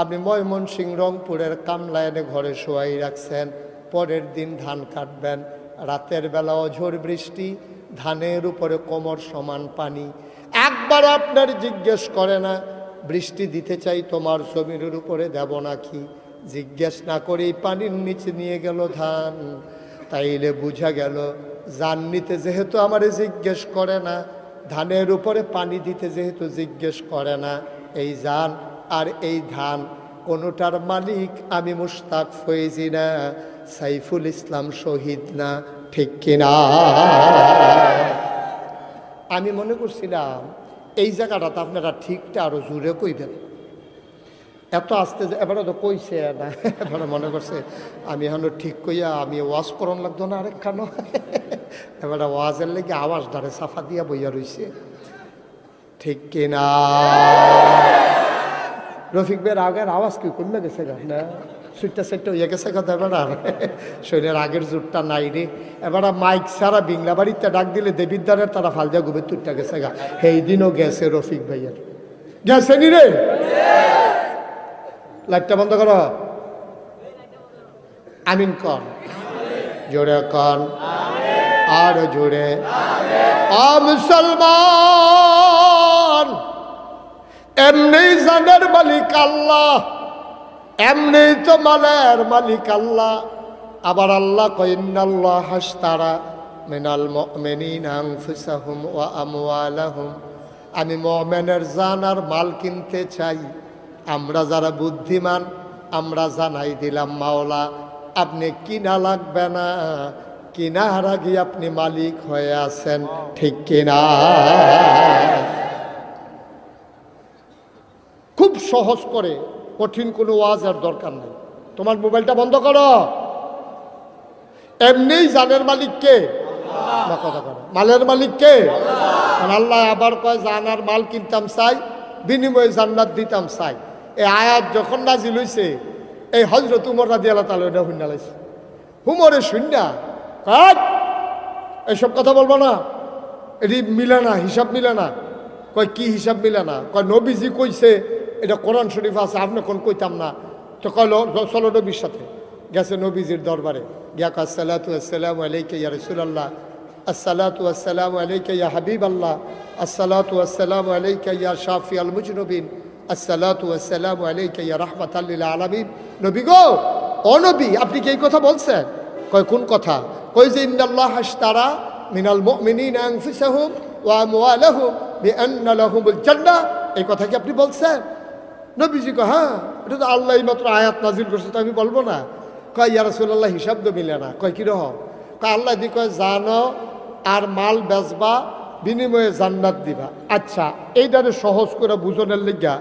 আপনি ময়মনসিংহ রংপুরের কামলা এনে ঘরে শোয়াই রাখছেন, পরের দিন ধান কাটবেন, রাতের বেলা অঝোর বৃষ্টি, ধানের উপরে কোমর সমান পানি, একবার আপনার জিজ্ঞেস করে না বৃষ্টি দিতে চাই তোমার জমির উপরে দেব নাকি, জিজ্ঞেস না করেই পানির নিচে নিয়ে গেল ধান। তাইলে বুঝা গেল জান নিতে যেহেতু আমারে জিজ্ঞেস করে না, ধানের উপরে পানি দিতে যেহেতু জিজ্ঞেস করে না, এই জান আর এই ধান কোনোটার মালিক আমি মুশতাক ফয়েজি না, সাইফুল ইসলাম শহীদ না, ঠিক কিনা? আমি মনে করছিলাম এই জায়গাটাতে আপনারা ঠিকটা আরো জোরে কইবেন, এত আসতে এবারে তো কইছে না, এবারে মনে করছে আমি এখন ঠিক কইয়া আমি ওয়াজ করন লাগতো না আরেকখানো, এবারে ওয়াজের লেগে আওয়াজ ধরে সাফা দিয়া বইয়া রইছে, ঠিক কিনা? রফিক ভাইয়ের আগের আওয়াজ কি কমে গেছে না, সুইটটা সেটটা হইয়া গেছে কথা, এবার আর শরীরের আগের জোরটা নাই রে। এবার মাইক সারা বিংলা বাড়িতে ডাক দিলে দেবিদ্দারের তারা ফালদিয়া গুবের তুইটা গেছে গা, সেই দিনও গেছে রফিক ভাইয়ের, গেছে নি রে? লাইটটা বন্ধ করো, আমিন কর, জোরে কন, আর জোরে। মুসলমান এমনি জানের মালিক আল্লাহ, এমনি তো মালের মালিক আল্লাহ। আবার আল্লাহ কয় ইন্নাল্লাহ হাশতারা মিনাল মুমিনিনা আনফুসাহুম ওয়া আমওয়ালাহুম, আমি মুমিনের জান আর মাল কিনতে চাই। আমরা যারা বুদ্ধিমান আমরা জানাই দিলাম মাওলা আপনি কিনা লাগবে না, কিনার আগে আপনি মালিক হয়ে আছেন, ঠিক কিনা? খুব সহজ করে কঠিন কোনো ওয়াজের দরকার নেই। তোমার মোবাইলটা বন্ধ করো। এমনিই জানের মালিক কে? না, কথা করো। মালের মালিক কে? আল্লাহ আবার কয় জানার মাল কিনতাম চাই, বিনিময়ে জান্নাত দিতাম চাই। এই আয়াত যখন নাজিল হইছে, এই হযরত উমর রাদিয়াল্লাহু তাআলা এটা শুনে লাইছে। হুমরে শুননা এইসব কথা বলবো না, এটি মিলে না, হিসাব মিলে না। কয় কি হিসাব মিলে না? কয় নবীজি কইছে, এটা কোরআন শরীফ আছে, আপনি কোন কইতাম না। তো কয় চলো নবীর সাথে। গেছে নবীজির দরবারে, গিয়া কয় আসসালাতু আসসালামু আলাইকা ইয়া রাসূলুল্লাহ, আসসালাতু আসসালামু আলাইকা ইয়া হাবিবাল্লাহ, আসসালাতু আসসালামু আলাইকা ইয়া শাফিআল মুজনুবিন, আসসালাতু আসসালামু আলাইকা ইয়া রাহমাতাল লিল আলামিন। নবী গো, ও নবী, আপনি কি এই কথা বলছেন? কয় কোন কথা? কই যে ইন্নাল্লাহ আশতারা মিনাল মুমিনিনা আনফুসাহুম ওয়া আমওয়ালাহুম বিআন্না লাহুমুল জান্নাহ। এই কথা কি আপনি বলছেন? নবীজি কয় হ্যাঁ, এটা তো আল্লাহ মাত্র আয়াত নাজিল করছে, তো আমি বলবো না। কয় ইয়া রাসূলুল্লাহ, হিসাব তো মিলে না। কয় কিরকম? কয় আল্লাহ দি কয় জানো আর মাল বেচবা, বিনিময়ে জান্নাত দিবা। আচ্ছা, এইটারে সহজ করে বুঝনের লিগা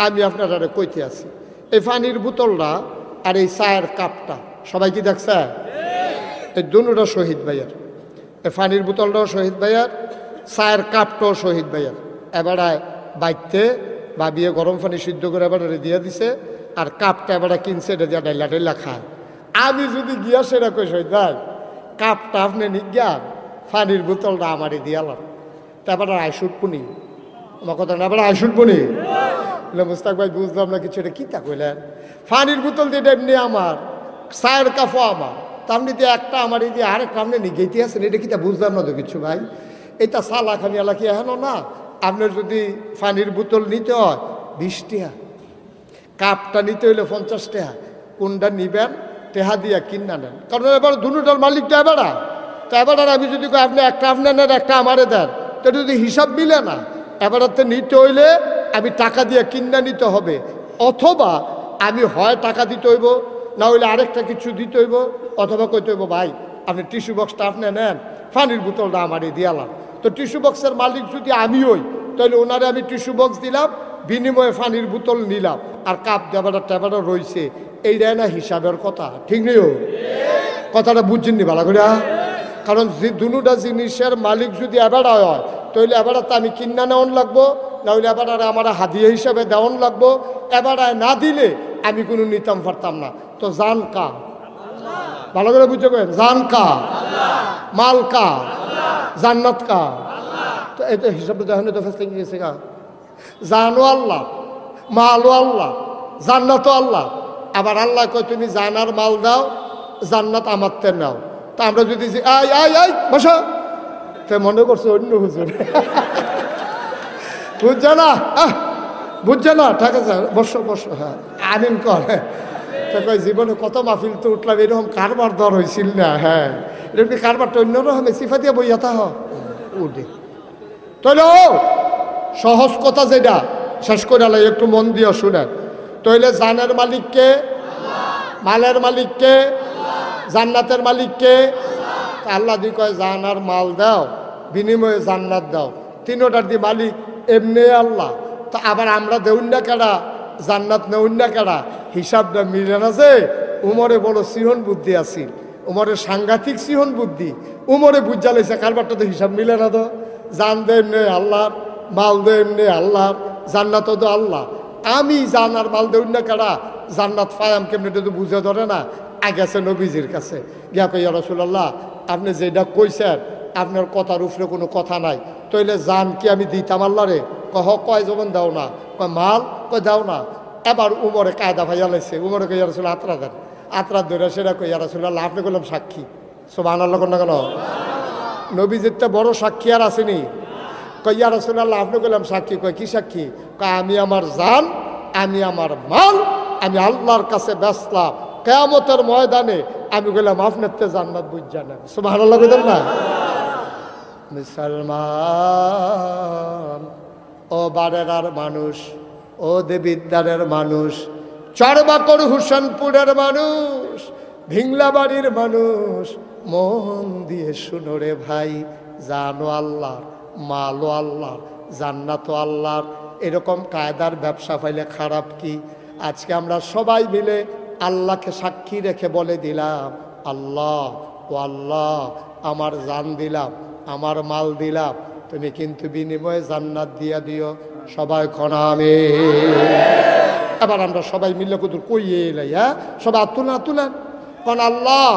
আমি আপনারা কইতে আছি। এই পানির বোতলটা আর এই চায়ের কাপটা সবাই কি দেখছে? এই দুটোটা শহীদ ভাইয়ার। এই পানির বোতলটাও শহীদ ভাইয়ার, চায়ের কাপটাও শহীদ ভাইয়ার। এবারে বাইতে ভাবিয়ে গরম পানি সিদ্ধ করে এবারে দিয়ে দিছে, আর কাপটা এবারে কিনছে, এটা দিয়ে ডাইলা ডাইলা খায়। আমি যদি গিয়া সেটা কই শহীদ ভাই, কাপটা আপনি নিজ্ঞা, পানির বোতলটা আমারই দিয়ালাম, তারপরে আইসুট পুনি আমার কথা না, এবারে আইসুট পুনি। মুস্তাক ভাই বুঝলাম না কিছু, এটা কি তা কইলেন? পানির বোতল দিয়ে এমনি আমার, চায়ের কাপও আমার, তামনি দিয়ে একটা আমার দিয়ে আরেকটা আপনি নিগেইতে আছেন, এটা কি তা বুঝলাম না তো কিছু ভাই। এটা সালা খানি এলাকি এখন না। আপনার যদি পানির বোতল নিতে হয় 20 টাকা, কাপটা নিতে হইলে 50 টাকা। কোনটা নিবেন টেহা দিয়া কিনা নেন, কারণ এবার দুটার মালিকটা এবারা। তো এবার আমি যদি আপনি একটা আপনি নেন, একটা আমারে দেন, তো যদি হিসাব মিলে না, এবারে নিতে হইলে আমি টাকা দিয়ে কিনা নিতে হবে, অথবা আমি হয় টাকা দিতে হইব, না হইলে আরেকটা কিছু দিতে হইব, অথবা কইতে হইব ভাই আপনি টিস্যু বক্সটা আপনি নেন, পানির বোতলটা আমারই দিয়ালাম। তো টিস্যু বক্সের মালিক যদি আমি হই, তাহলে ওনারে আমি টিস্যু বক্স দিলাম, বিনিময়ে পানির বোতল নিলাম, আর কাপ দেবাটা টেবাটা রয়েছে। এইটাই না হিসাবের কথা, ঠিক নেই? কথাটা বুঝছেননি ভালো করে? কারণ যে দুটা জিনিসের মালিক যদি এবারা হয়, তাহলে এবারাতে আমি কিনা নেওয়ান লাগবো, না হইলে এবারে আমার হাদিয়া হিসাবে দেওয়ান লাগবো। এবারায় না দিলে আমি কোনো নিতাম পারতাম না। তো জান কা, ভালো করে বুঝতে পারেন, জান কা, মাল কা, জান্নাত কা। তো এটা হিসাবটা দেখেন তো ফেসলে গেছে গা। জানো আল্লাহ, মালও আল্লাহ, জান্নাতও আল্লাহ। আবার আল্লাহ কয় তুমি জানার মাল দাও, জান্নাত আমার তে নাও। তা আমরা যদি আই আই আই বসো, তো মনে করছে অন্য হুজুর, বুঝছে না, বুঝছে না, ঠিক আছে বসো বসো, হ্যাঁ আমিন কর। তো কয় জীবনে কত মাহফিল তো উঠলাম, এরকম কারবার দর হয়েছিল না। হ্যাঁ, এরকম কারবারটা অন্যরকম সিফা দিয়ে বইয়া তা উঠে। তাহলে ও সহজ কথা যেটা শেষ করে আলাই, একটু মন দিয়ে শুনেন। তাইলে জানের মালিককে, মালের মালিককে, জান্নাতের মালিককে। আল্লাহ দি কয় জান আর মাল দাও, বিনিময়ে জান্নাত দাও। তিনোটার দি মালিক এমনি আল্লাহ। তো আবার আমরা দেউন না কেডা, জান্নাত নেউন না কেডা, হিসাবটা মিলে না। যে উমরে বড় সিহন বুদ্ধি আছিল, উমরের সাংঘাতিক সিহন বুদ্ধি। উমরে বুঝা লাইছে কারবারটা তো হিসাব মিলে না। তো জান দে এমনি আল্লাহর, মাল দে এমনি আল্লাহর, জান্নাত তো আল্লাহ। আমি জান আর মাল দেউন না কেডা, জান্নাত ফায়াম কেমনি তো বুঝে ধরে না। আগেছে নবীজির কাছে গিয়া কই ইয়া রাসূলুল্লাহ, আপনি যেটা কইছেন আপনার কথার উপরে কোনো কথা নাই, তাইলে জান কি আমি দিতাম আল্লাহ রে? কয় যেমন দাও না, কয় মাল, কয় দাও না। এবার উমরে কায়দা ভাইয়া লাইছে, উমরে কই ইয়া রাসূলুল্লাহ আত্রা দেন, আত্রা ধরে সেটা কই ইয়া রাসূলুল্লাহ আপনি করলাম সাক্ষী। সুবহানাল্লাহ কোন না কেন? নবীজির তো বড় সাক্ষী আর আসেনি। কই ইয়া রাসূলুল্লাহ আপনি করলাম সাক্ষী। কয় কি সাক্ষী? কয় আমি আমার জান, আমি আমার মাল, আমি আল্লাহর কাছে বেচলাম, কিয়ামতের ময়দানে আমি গেলাম আপনার তে জান্নাত বুঝ জানেন। সুবহানাল্লাহ কইতেন না? মুসলমান ও বারেরার মানুষ, ও দেবিদ্বারের মানুষ, চরবাকর হুসেনপুরের মানুষ, ভিংলাবাড়ির মানুষ, মন দিয়ে শুনো রে ভাই, জানো আল্লাহর, মালও আল্লাহর, জান্নাতও আল্লাহর। এরকম কায়দার ব্যবসা পাইলে খারাপ কি? আজকে আমরা সবাই মিলে আল্লাহকে সাক্ষী রেখে বলে দিলাম, আল্লাহ ও আল্লাহ, আমার জান দিলাম, আমার মাল দিলাম, তুমি কিন্তু বিনিময়ে জান্নাত দিয়া দিও। সবাই খনামে। এবার আমরা সবাই মিলে কুতুর কইয়ে এলাই, হ্যাঁ সবাই তুলেন তুলেন কোন আল্লাহ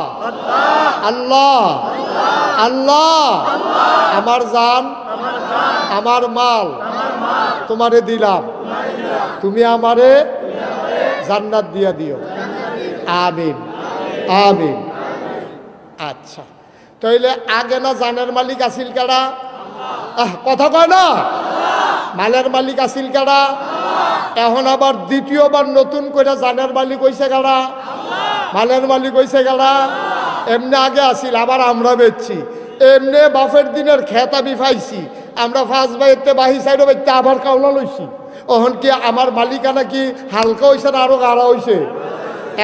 আল্লাহ আল্লাহ, আমার জান আমার মাল তোমারে দিলাম, তুমি আমারে জান্নাত দিয়া দিও। আমিন আমিন। আচ্ছা, তাইলে আগে না জানের মালিক আসিল কারা? কথা কয় না, মালের মালিক আসিল কারা? এখন আবার দ্বিতীয়বার নতুন করে জানের মালিক হইছে কারা? মালের মালিক হইছে কারা? এমনি আগে আসিল, আবার আমরা বেচছি। এমনি বাফের দিনের খেত আমি পাইছি, আমরা ফার্স্ট বাইতে বাহি সাইড বাইতে আবার কাউলা লইছি। ওহন কি আমার মালিকানা কি হালকা হয়েছে না আরো গাড়া হয়েছে?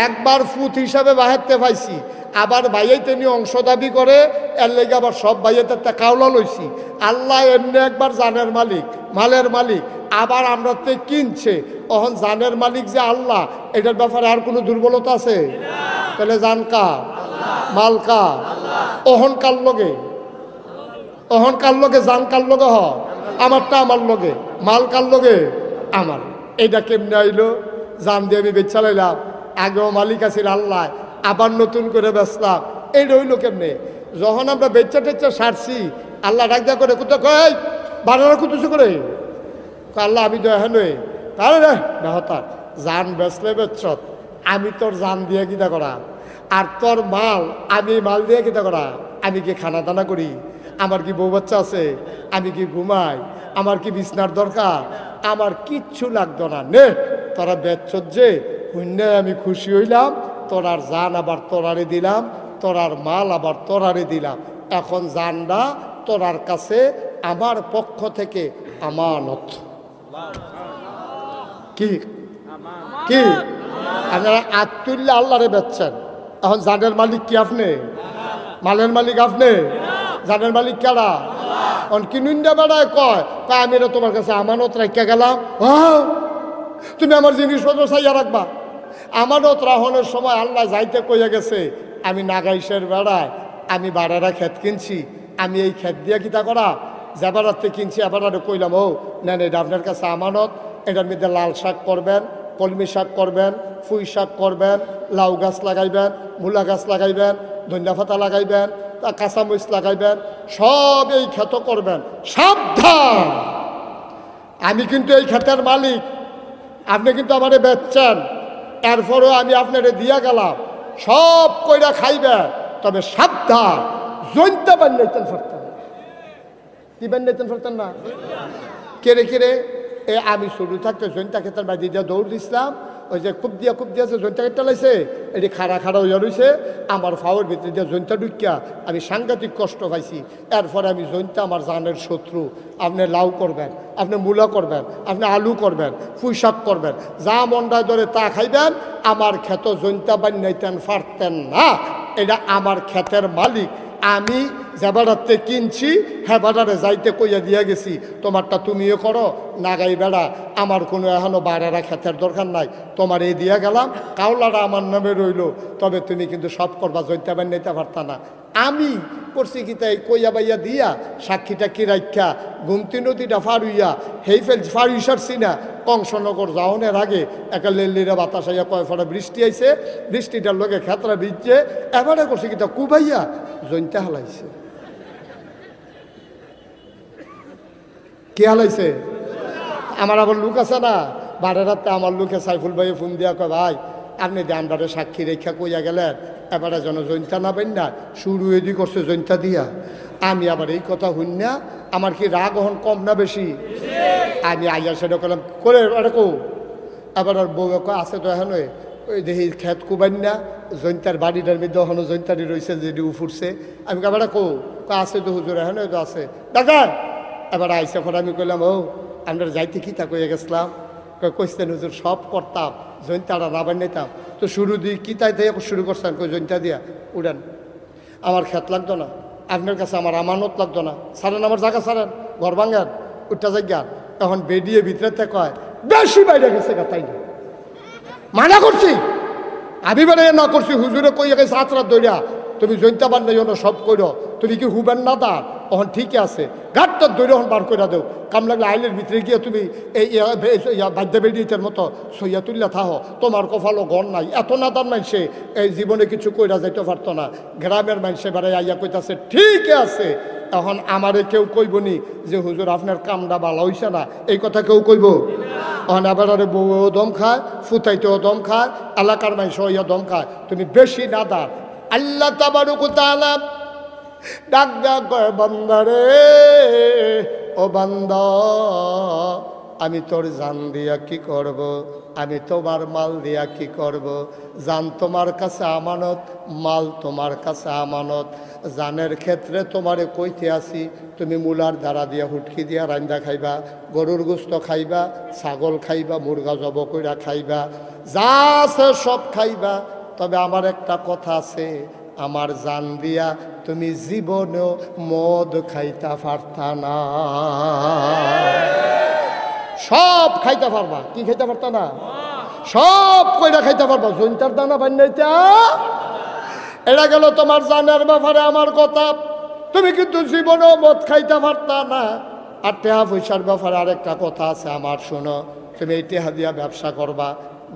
একবার ফুট হিসাবে বাহাতে পাইছি, আবার ভাইয়াইতে নিয়ে অংশ দাবি করে, এর লেগে আবার সব ভাইয়াতে একটা কাউলা লইছি। আল্লাহ এমনি একবার জানের মালিক মালের মালিক, আবার আমরা তে কিনছে। ওহন জানের মালিক যে আল্লাহ, এটার ব্যাপারে আর কোনো দুর্বলতা আছে? তাহলে জান কার? মাল কার? ওহন কার লগে? ওহন কার লগে? জান কার লগে? হ আমারটা আমার লগে, মাল কার লগে? আমার। এইটা কেমনে আইলো? জান দিয়ে আমি বেচা লাইলাম, আগেও মালিক আছিল আল্লাহ, আবার নতুন করে বেচলাম। এই রইল কেমনে? যখন আমরা বেচা টেচা সারছি, আল্লাহ ডাক দেওয়া করে কোথাও কই বানানো কুতুছে করে আল্লাহ আমি দেখেন তাহলে রে বেহতার জান বেচলে বেচত, আমি তোর জান দিয়ে কিতা করা, আর তোর মাল আমি মাল দিয়ে কিতা করা? আমি কি খানা দানা করি? আমার কি বউ বাচ্চা আছে? আমি কি ঘুমাই? আমার কি বিছনার দরকার? আমার কিচ্ছু লাগতো না। নে তোরা বেচত যে শূন্য, আমি খুশি হইলাম। তোরার জান আবার তোরারে দিলাম, তোরার মাল আবার তোরারে দিলাম। এখন জানরা তোরার কাছে আমার পক্ষ থেকে আমানত। কি কি আপনারা আত্মুল্লাহ আল্লাহরে বেচছেন, এখন জানের মালিক কি আপনি? মালের মালিক আপনি? জানের মালিক কারা? কিনুন্ডা বেড়ায় কয় আমি এটা তোমার কাছে আমানত রাখিয়া গেলাম, তুমি আমার জিনিসপত্র চাইয়া রাখবা। আমানত রাহনের সময় আল্লাহ যাইতে কইয়া গেছে, আমি নাগাইশের বেড়ায় আমি বাড়ারা ক্ষেত কিনছি, আমি এই ক্ষেত দিয়ে কিতা করা যাবারাতে কিনছি। আবার কইলাম, ও নেন এটা আপনার কাছে আমানত, এটার মধ্যে লাল শাক করবেন, কলমি শাক করবেন, ফুই শাক করবেন, লাউ গাছ লাগাইবেন, মূলা গাছ লাগাইবেন, ধনিয়া পাতা লাগাইবেন, কাঁচামরিচ লাগাইবেন, সব এই ক্ষেত করবেন। সাবধান, আমি কিন্তু এই ক্ষেতের মালিক, আপনি কিন্তু আমারে বেচছেন, এরপরও আমি আপনারে দিয়া গেলাম, সব কইরা খাইবেন, তবে সাবধান জৈন্তা বান্নাইতেন ফেরতেন। কি বান্নাইতেন ফেরতেন না? কেড়ে কেড়ে আমি শুরু থাকতে জৈন্তা ক্ষেতের বাড়ি দিয়ে দৌড় দিছিলাম, ওই যে খুব দিয়া যে জৈন্তা ক্ষেতটা লাইছে, এটি খাড়া খাড়া হইয়া রয়েছে, আমার ফাওয়ার ভিতরে দিয়ে জৈন্তা ঢুকিয়া আমি সাংঘাতিক কষ্ট পাইছি। এরপরে আমি জৈন্তা আমার জানের শত্রু। আপনি লাউ করবেন, আপনি মূলা করবেন, আপনি আলু করবেন, পুঁই শাক করবেন, যা মন্ডায় ধরে তা খাইবেন। আমার ক্ষেত জৈন্তা বান্নাইতেন পারতেন না। এটা আমার ক্ষেতের মালিক, আমি যেবারাতে কিনছি হেবারে যাইতে কইয়া দিয়া গেছি, তোমারটা তুমিও করো নাগাই বেড়া, আমার কোনো এখনো বাড়ারা ক্ষেতের দরকার নাই, তোমার এই দিয়া গেলাম, কাউলাটা আমার নামে রইল, তবে তুমি কিন্তু সব করবা, জৈন্তা বান্নাইতে পারতা না। আমি করছি কি তাই কইয়া বাইয়া দিয়া সাক্ষীটা কি রাখা গুমতি নদীটা ফারুইয়া হেই ফেল ফারুই সারছি না, কংসনগর যাওনের আগে একটা লেল্লিরা বাতাস আইয়া কয় ফটা বৃষ্টি আইছে, বৃষ্টিটার লোকে খেতরা ভিজছে, এবারে করছে কি তা কুবাইয়া জৈন্তা হালাইছে। কি হালাইছে? আমার আবার লোক আছে না, বারে রাতে আমার লোকে সাইফুল ভাইয়ে ফোন দিয়া কয়, ভাই আপনি দামদারে সাক্ষী রেখা কইয়া গেলেন, এবারে যেন জৈন্তা না বেন না, শুরু এদি করছে জৈন্তা দিয়া। আমি আবার এই কথা শুন না, আমার কি রাগ হন কম না বেশি? আমি আইয়া সেটা করলাম করে এটা কো, এবার আর বউ আছে তো এখন ওই দেখি খেত কুবাইন না, জৈন্তার বাড়িটার মধ্যে এখনো জৈন্তারি রয়েছে যেটি উফুরছে। আমি এবার কো আছে তো হুজুর এখন তো আছে ডাক্তার। এবার আইসা পর আমি কইলাম, ও আমরা যাইতে কি তা কইয়া গেছিলাম, কইতেন হুজুর সব করতাম, জৈন্তাটা না বানাইতাম, তো শুরু দিই কি তাই দিয়ে শুরু করছেন, কই জৈন্তা দিয়া উড়েন, আমার খেত লাগতো না, আপনার কাছে আমার আমানত লাগতো না, সারেন আমার জায়গা সারেন, ঘর ভাঙ্গান উঠটা জায়গা। তখন বেরিয়ে ভিতরে কয় বেশি বাইরে গেছে গা, তাই না মানা করছি, আমি বেড়ে না করছি। হুজুরে কই গেছে হাতরা দইরা তুমি জৈন্তা বান্ধাই না সব করো, তুমি কি হুবেন না তার ওখান ঠিকই আছে, ঘাটটার দৈরে হন বার করে দেও। কাম লাগলে আইলের ভিতরে গিয়ে তুমি এই বাদ্যা বেডিটার মতো সইয়া তুললে থাহো, তোমার কপালও গণ নাই। এত নাদার মানুষে এই জীবনে কিছু কইরা যাইতে পারতো না। গ্রামের মানুষে বেড়াই আইয়া কইতাছে ঠিক আছে। এখন আমারে কেউ কইবনি যে হুজুর আপনার কামটা ভালো হইছে না, এই কথা কেউ কইব? এখন আবার বউও দম খায়, ফুতাইতেও দম খায়, এলাকার মানুষ ইয়া দম খায়। তুমি বেশি নাদার। আল্লাহ তাবারক ওয়া তাআলা ডাক ডাক কয় বান্দারে, ও বান্দা আমি তোর জান দিয়া কি করব, আমি তোমার মাল দিয়া কি করব? জান তোমার কাছে আমানত, মাল তোমার কাছে আমানত। জানের ক্ষেত্রে তোমারে কইতে আসি, তুমি মূলার দ্বারা দিয়া হুটকি দিয়া রান্দা খাইবা, গরুর গোস্ত খাইবা, ছাগল খাইবা, মুরগা জব কইরা খাইবা, যা আছে সব খাইবা। তবে আমার একটা কথা আছে, আমার জান দিয়া তুমি জীবনেও মদ খাইতে পারতা না। সব খাইতে পারবা, কি খাইতে পারতা না? সব কইরা খাইতে পারবা, জৈন্তার দানা বান্নাইতা। এটা গেল তোমার জানের ব্যাপারে আমার কথা। তুমি কিন্তু জীবনেও মদ খাইতে পারতা না। আর টেহা পয়সার ব্যাপারে আরেকটা কথা আছে আমার, শোনো। তুমি এই টেহা দিয়া ব্যবসা করবা,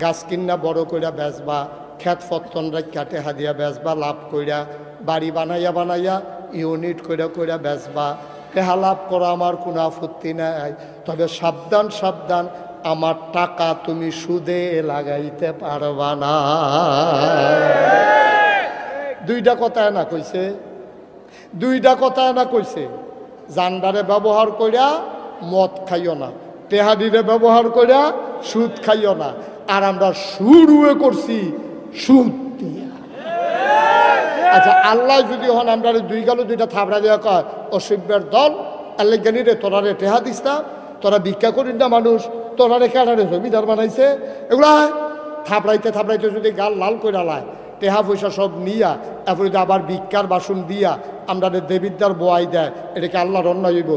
গাছ কিনা বড় কইরা বেচবা, খেত ফত্তন রেখা টেহা দিয়া বেচবা, লাভ কইরা বাড়ি বানাইয়া বানাইয়া ইউনিট কইরা কইরা বেচবা, টেহা লাভ করা আমার কোনো আপত্তি নাই। তবে সাবধান সাবধান, আমার টাকা তুমি সুদে লাগাইতে পারবা না। দুইটা কথা না কইছে, দুইটা কথা না কইছে। জান্ডারে ব্যবহার কইরা মদ খাইও না, টেহাডিরে ব্যবহার কইরা সুদ খাইও না। আর আমরা শুরুও করছি সুদ দিয়া। আচ্ছা, আল্লাহ যদি হন আমরা দুই গেল দুইটা থাবড়া দেওয়া কয়, অসভ্যের দল, আল্লাহ জ্ঞানী রে তোরারে টেহা দিস না, তোরা ভিক্ষা করিস না মানুষ, তোরারে কেনারে জমিদার বানাইছে। এগুলা থাবড়াইতে থাবড়াইতে যদি গাল লাল করে লায়, টেহা পয়সা সব নিয়া এরপরে যদি আবার ভিক্ষার বাসন দিয়া আমরা দেবিদ্যার বোয়াই দেয়, এটাকে আল্লাহর অন্যায় হইব?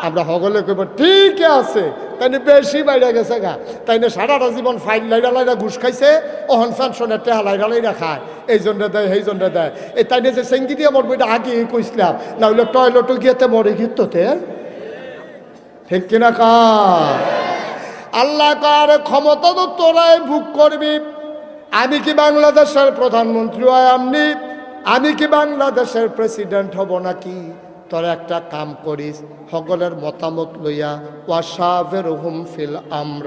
আমরা হগলে কইব ঠিক আছে, তাই বেশি বাইরে গেছে গা, তাই না সারাটা জীবন ফাইল লাইরা লাইরা ঘুষ খাইছে, ওহন ফ্যানশনের টেহা লাইরা লাইরা খায়, এই জন্য দেয় সেই জন্য দেয়। এই তাই যে সেঙ্গি দিয়ে মরবো এটা আগে কইসলাম, না হইলে টয়লেটও গিয়েতে মরে গিয়ে ঠিক কিনা কা? আল্লাহ কার ক্ষমতা তো তোরাই ভোগ করবি। আমি কি বাংলাদেশের প্রধানমন্ত্রী হয় আমনি? আমি কি বাংলাদেশের প্রেসিডেন্ট হব নাকি? তোরা একটা কাম করিস, সকলের মতামত লইয়া ওয়াশাবিরহুম ফিল আমর,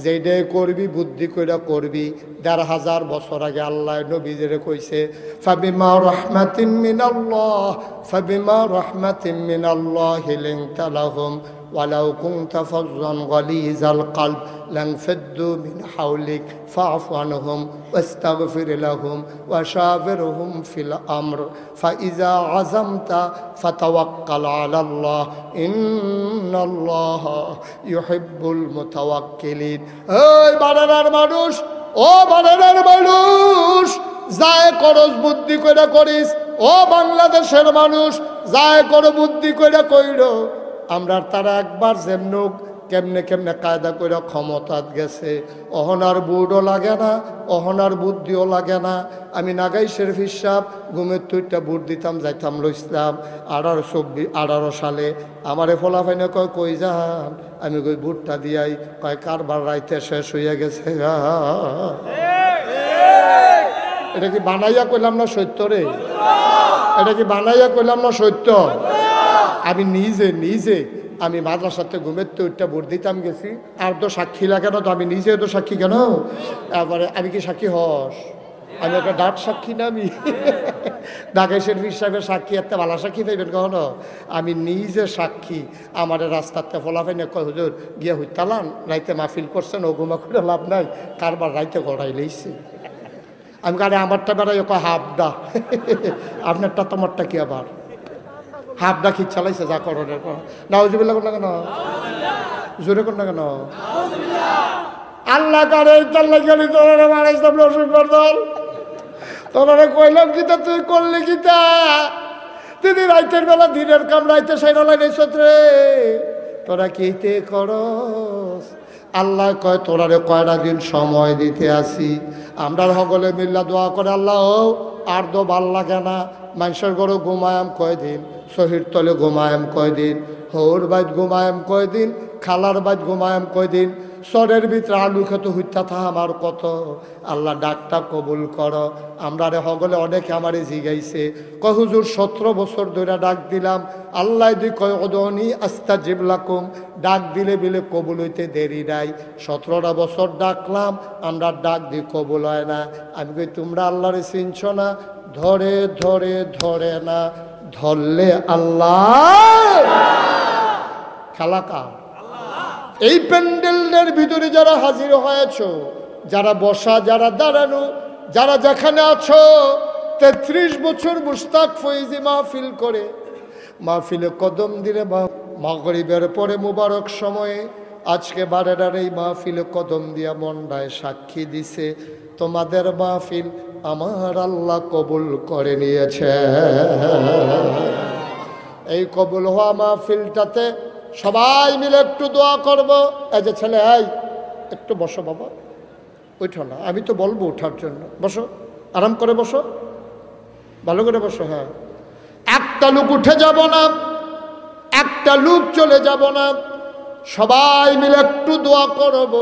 যেইটাই করবি বুদ্ধি কইরা করবি। ১,৫০০ বছর আগে আল্লাহ নবীজিরে কইছে, ফাবিমা রাহমাতিন মিনাল্লাহ, ফাবিমা রাহমাতিন মিনাল্লাহি লিনতা লাহুম ওয়ালাউ কুনতা ফাজ্জান গালিজাল কলব লানফাদ্দু মিন হাওলিক ফাআফু আনহুম ওয়াস্তাগফির লাহুম ওয়াশাবিরহুম ফিল আমর ফাইজা আযামতা ফাতাওয়াক্কাল আলাল্লাহ ইন্নাল্লাহা ইউহিব্বুল মুতাওয়াক্কিলিন। এই বানানার মানুষ, ও বানানার মানুষ, যায় করস বুদ্ধি কইরা করিস। ও বাংলাদেশের মানুষ, যায় করো বুদ্ধি কইরা কইরো। আমরা তারা একবার যেমনুক কেমনে কেমনে কায়দা করে ক্ষমতাত গেছে, অহনার বুড়ও লাগে না, অহনার বুদ্ধিও লাগে না। আমি নাগাই শরীফ হিসাব ঘুমের তুইটা বুট দিতাম, যাইতাম লইসলাম 1818 সালে। আমারে ফলাফাইনে কয় কই যান, আমি কই বুটটা দিয়াই, কয় কারবার রাইতে শেষ হইয়া গেছে। এটা কি বানাইয়া কইলাম না সত্য রে? এটা কি বানাইয়া কইলাম না সত্য? আমি নিজে আমি মাদ্রাসাতে ঘুমের তো ওইটা ভোট দিতাম গেছি। আর তো সাক্ষী লাগে না, তো আমি নিজে তো সাক্ষী কেন? তারপরে আমি কি সাক্ষী হস? আমি একটা ডাট সাক্ষী না, আমি ঢাকা শরীফ সাহেবের সাক্ষী, একটা ভালো সাক্ষী পাইবেন কখনো? আমি নিজে সাক্ষী। আমার রাস্তাতে ফলাফাই না কয় হুজুর গিয়া হইতালান, রাইতে মাহফিল করছেন, ও ঘুমা করে লাভ নাই, কারবার রাইতে গড়াই লইছে। আমি কারে আমারটা বেড়াই কয় হাফডা, আপনারটা তোমারটা কি আবার হাফডা খিচ চালাইছে, যা করণের কর। নাউজুবিল্লাহ কোন না কেন? জোরে কোন না কেন? আল্লাহ করে ইতাল্লাহ গেলি তোরা মারাইছিলাম রসুলবার দল, তোরা কইলাম কিতা তুই করলি কিতা? তুই রাইতের বেলা দিনের কাম রাইতে সাইরালাই রে, তোরা কিতে করস? আল্লাহ কয় তোরারে কয়টা দিন সময় দিতে আসি। আমরা সকলে মিল্লা দোয়া করে আল্লাহ আর তো ভাল লাগে না, মানুষের ঘরে ঘুমায়াম কয়দিন, শহীদ তলে ঘুমায়াম কয়দিন, হৌর বাইত ঘুমায়াম কয়দিন, খালার বাইত ঘুমায়াম কয়দিন, সরের ভিতরে আলু খেতে হইতা থা আমার কত। আল্লাহ ডাকটা কবুল করো। আমরা রে হগলে অনেকে আমারে জিগাইছে কয় হুজুর 17 বছর ধরে ডাক দিলাম, আল্লাহ দি কয় ওদনি আস্তাজিব লাকুম, ডাক দিলে বিলে কবুল হইতে দেরি নাই। 17টা বছর ডাকলাম, আমরা ডাক দি কবুল হয় না। আমি কই তোমরা আল্লাহরে চিনছ না? ধরে ধরে ধরে না ধরলে আল্লাহ খেলাকা। এই প্যান্ডেলের ভিতরে যারা হাজির হয়েছ, যারা বসা, যারা দাঁড়ানো, যারা যেখানে আছো, 33 বছর মুস্তাক ফৈজি মাহফিল করে মাহফিলে কদম দিলে মাগরিবের পরে মুবারক সময়ে আজকে বারেডার এই মাহফিলে কদম দিয়া মন্ডায় সাক্ষী দিছে তোমাদের মাহফিল আমার আল্লাহ কবুল করে নিয়েছে। এই কবুল হওয়া মাহফিলটাতে সবাই মিলে একটু দোয়া করব। এই যে ছেলে, এই একটু বসো বাবা, ওইঠো না, আমি তো বলবো ওঠার জন্য। বসো, আরাম করে বসো, ভালো করে বসো। হ্যাঁ, একটা লোক উঠে যাব না, একটা লোক চলে যাব না, সবাই মিলে একটু দোয়া করব।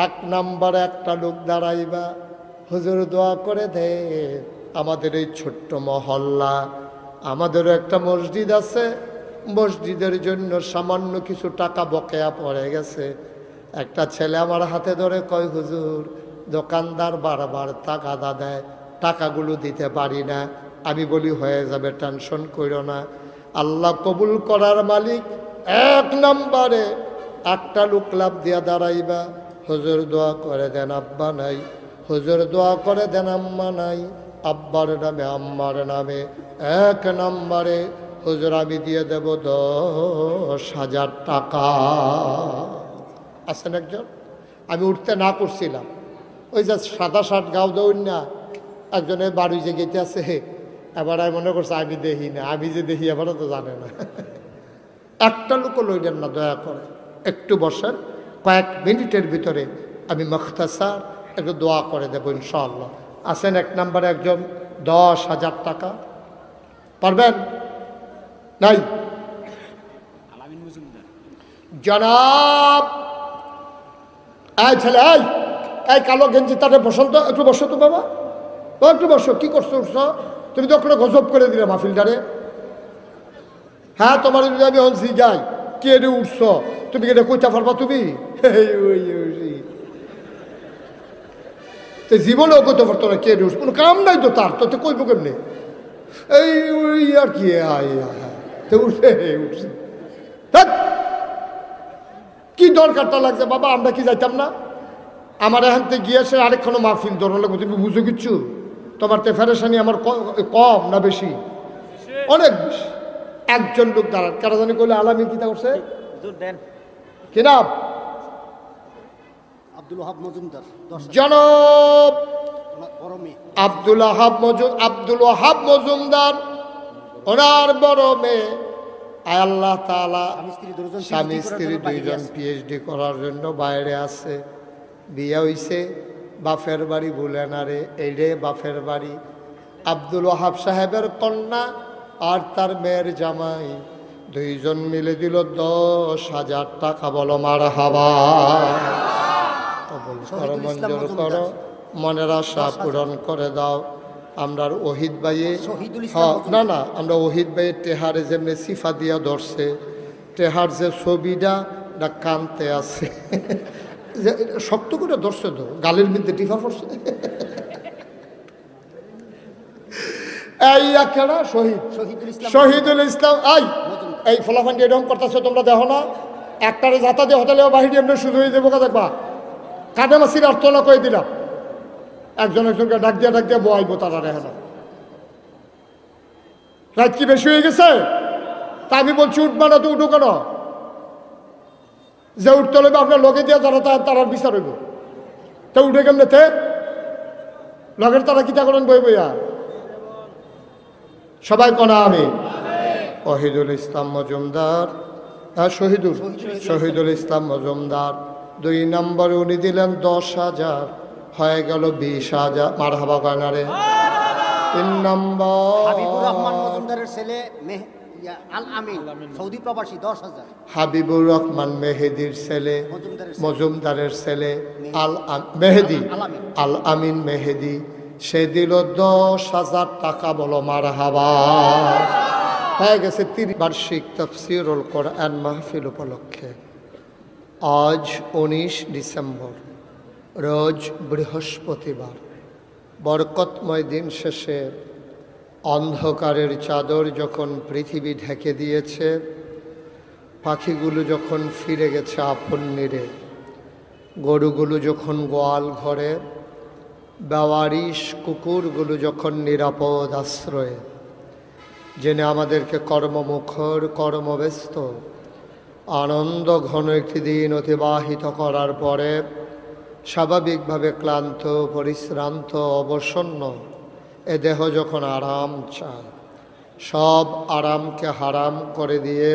1 নম্বরে একটা লোক দাঁড়াইবা, হুজুর দোয়া করে দে আমাদের এই ছোট্ট মহল্লা, আমাদেরও একটা মসজিদ আছে, মসজিদের জন্য সামান্য কিছু টাকা বকেয়া পড়ে গেছে। একটা ছেলে আমার হাতে ধরে কয় হুজুর দোকানদার বারবার টাকা দেয়, টাকাগুলো দিতে পারি না। আমি বলি হয়ে যাবে, টেনশন করো না, আল্লাহ কবুল করার মালিক। 1 নম্বরে একটা লোক লাভ দিয়া দাঁড়াইবা, হুজুর দোয়া করে দেন আব্বা নাই, হুজুর দোয়া করে দেন আম্মা নাই, আব্বার নামে আম্মার নামে 1 নম্বরে হুজুর আমি দিয়ে দেব 10,000 টাকা। আছেন একজন, আমি উঠতে না করছিলাম, ওই যে সাদা শার্ট গাও দৌড় না, একজনের বাড়ি যে গেতে আছে, এবার আমি মনে করছে আমি দেখি না, আমি যে দেখি এবারও তো জানে না। একটা লোকও লইলেন না, দয়া করে একটু বসেন, কয়েক মিনিটের ভিতরে আমি মুখতাসার একটু দোয়া করে দেবো ইনশাআল্লাহ। আছেন 1 নম্বরে একজন, 10,000 টাকা পারবেন? নাই? জনাব এই ছেলে, এই কালো গেঞ্জি তারে বসন্ত, একটু বসো তো বাবা, একটু বসো। কি করছো? উঠছো তুমি তো ওখানে গজব করে দিলে মাহফিলটারে। হ্যাঁ, তোমার যদি আমি হলছি যাই কে রে উঠছ, তুমি এটা কইতে পারবা? তুমি জীবনেও কইতে পারতো না কে রে উঠছ, কোনো কাম নাই তো তার, তো কইব কেমনি? এই আর কি উঠছে উঠছে, কি দরকারটা লাগছে বাবা? আমরা কি যাইতাম না? আমার এখান থেকে গিয়েছে আরেকখানো মাহফিল ধরো লাগবে, তুমি বুঝো কিচ্ছু? তোমার ফেরেশানি আমার কম না বেশি? অনেক বেশি। একজন লোক দাঁড়ান, কারা জানি কইলে আলামিন কিতা করছে কি নাম? আব্দুল ওহাব মজুমদার, জনাব আব্দুল ওহাব মজুমদার, ওনার বড় মেয়ে আল্লাহ তাআলা স্বামী স্ত্রী 2জন পিএইচডি করার জন্য বাইরে আছে। বিয়ে হইছে, বাপের বাড়ি ভুলে না রে, এই রে বাপের বাড়ি। আব্দুল ওহাব সাহেবের কন্যা আর তার মেয়ের জামাই 2জন মিলে দিল 10,000 টাকা। বলো মারহাবা। করো, মঞ্জুর করো, মনের আশা পূরণ করে দাও। আমরা ওহিদ ভাইয়ে, না আমরা ওহিদ ভাইয়ের টেহারে যেমনি সিফা দিয়া ধরছে, টেহার যে ছবিটা কানতে আছে, শক্ত করে ধরছে তো, গালের মধ্যে টিফা পড়ছে। শহীদুল ইসলাম। এই ফলাফান এরকম করতেছো তোমরা, দেখো না? একটারে যাতা দিয়ে হোটেলে বাহিরে এমনি শুরু হয়ে দেবো, দেখবা কাটে মাসির অর্থ না কয়ে দিলাম। একজনকে ডাক দিয়া বয়াইবো তারা রেহে না। রাত কি বেশি হয়ে গেছে? তা আমি বলছি উঠবা না, তো উঠো কেন? যে উঠতে হলে আপনার লগে দিয়া যারা তারার বিচার হইব, তা উঠে কেমনে? লগের তারা কিতা করেন বই বইয়া? সবাই কনা আমি ওহিদুল ইসলাম মজুমদার, শহীদুল ইসলাম মজুমদার 2 নম্বরে উনি দিলেন 10,000, হয়ে গেল 20,000। মারহাবা কয়না রে। 3 নম্বর হাবিবুর রহমান মজুমদারের ছেলে আল আমিন সৌদি প্রবাসী 10,000। হাবিবুর রহমান মেহেদির ছেলে মজুমদারের ছেলে মেহেদি আল আমিন মেহেদি, সে দিল 10,000 টাকা। বলো মারহাবা। হয়ে গেছে 30 বার্ষিক তাফসীরুল কোরআন মাহফিল উপলক্ষে। আজ 19 ডিসেম্বর, রোজ বৃহস্পতিবার। বরকতময় দিন শেষে অন্ধকারের চাদর যখন পৃথিবী ঢেকে দিয়েছে, পাখিগুলো যখন ফিরে গেছে আপন নিরে, গরুগুলো যখন গোয়াল ঘরে, বেওয়ারিশ কুকুরগুলো যখন নিরাপদ আশ্রয়ে, জেনে আমাদেরকে কর্মমুখর কর্মব্যস্ত আনন্দ ঘন একটি দিন অতিবাহিত করার পরে স্বাভাবিকভাবে ক্লান্ত পরিশ্রান্ত অবসন্ন এ দেহ যখন আরাম চায়, সব আরামকে হারাম করে দিয়ে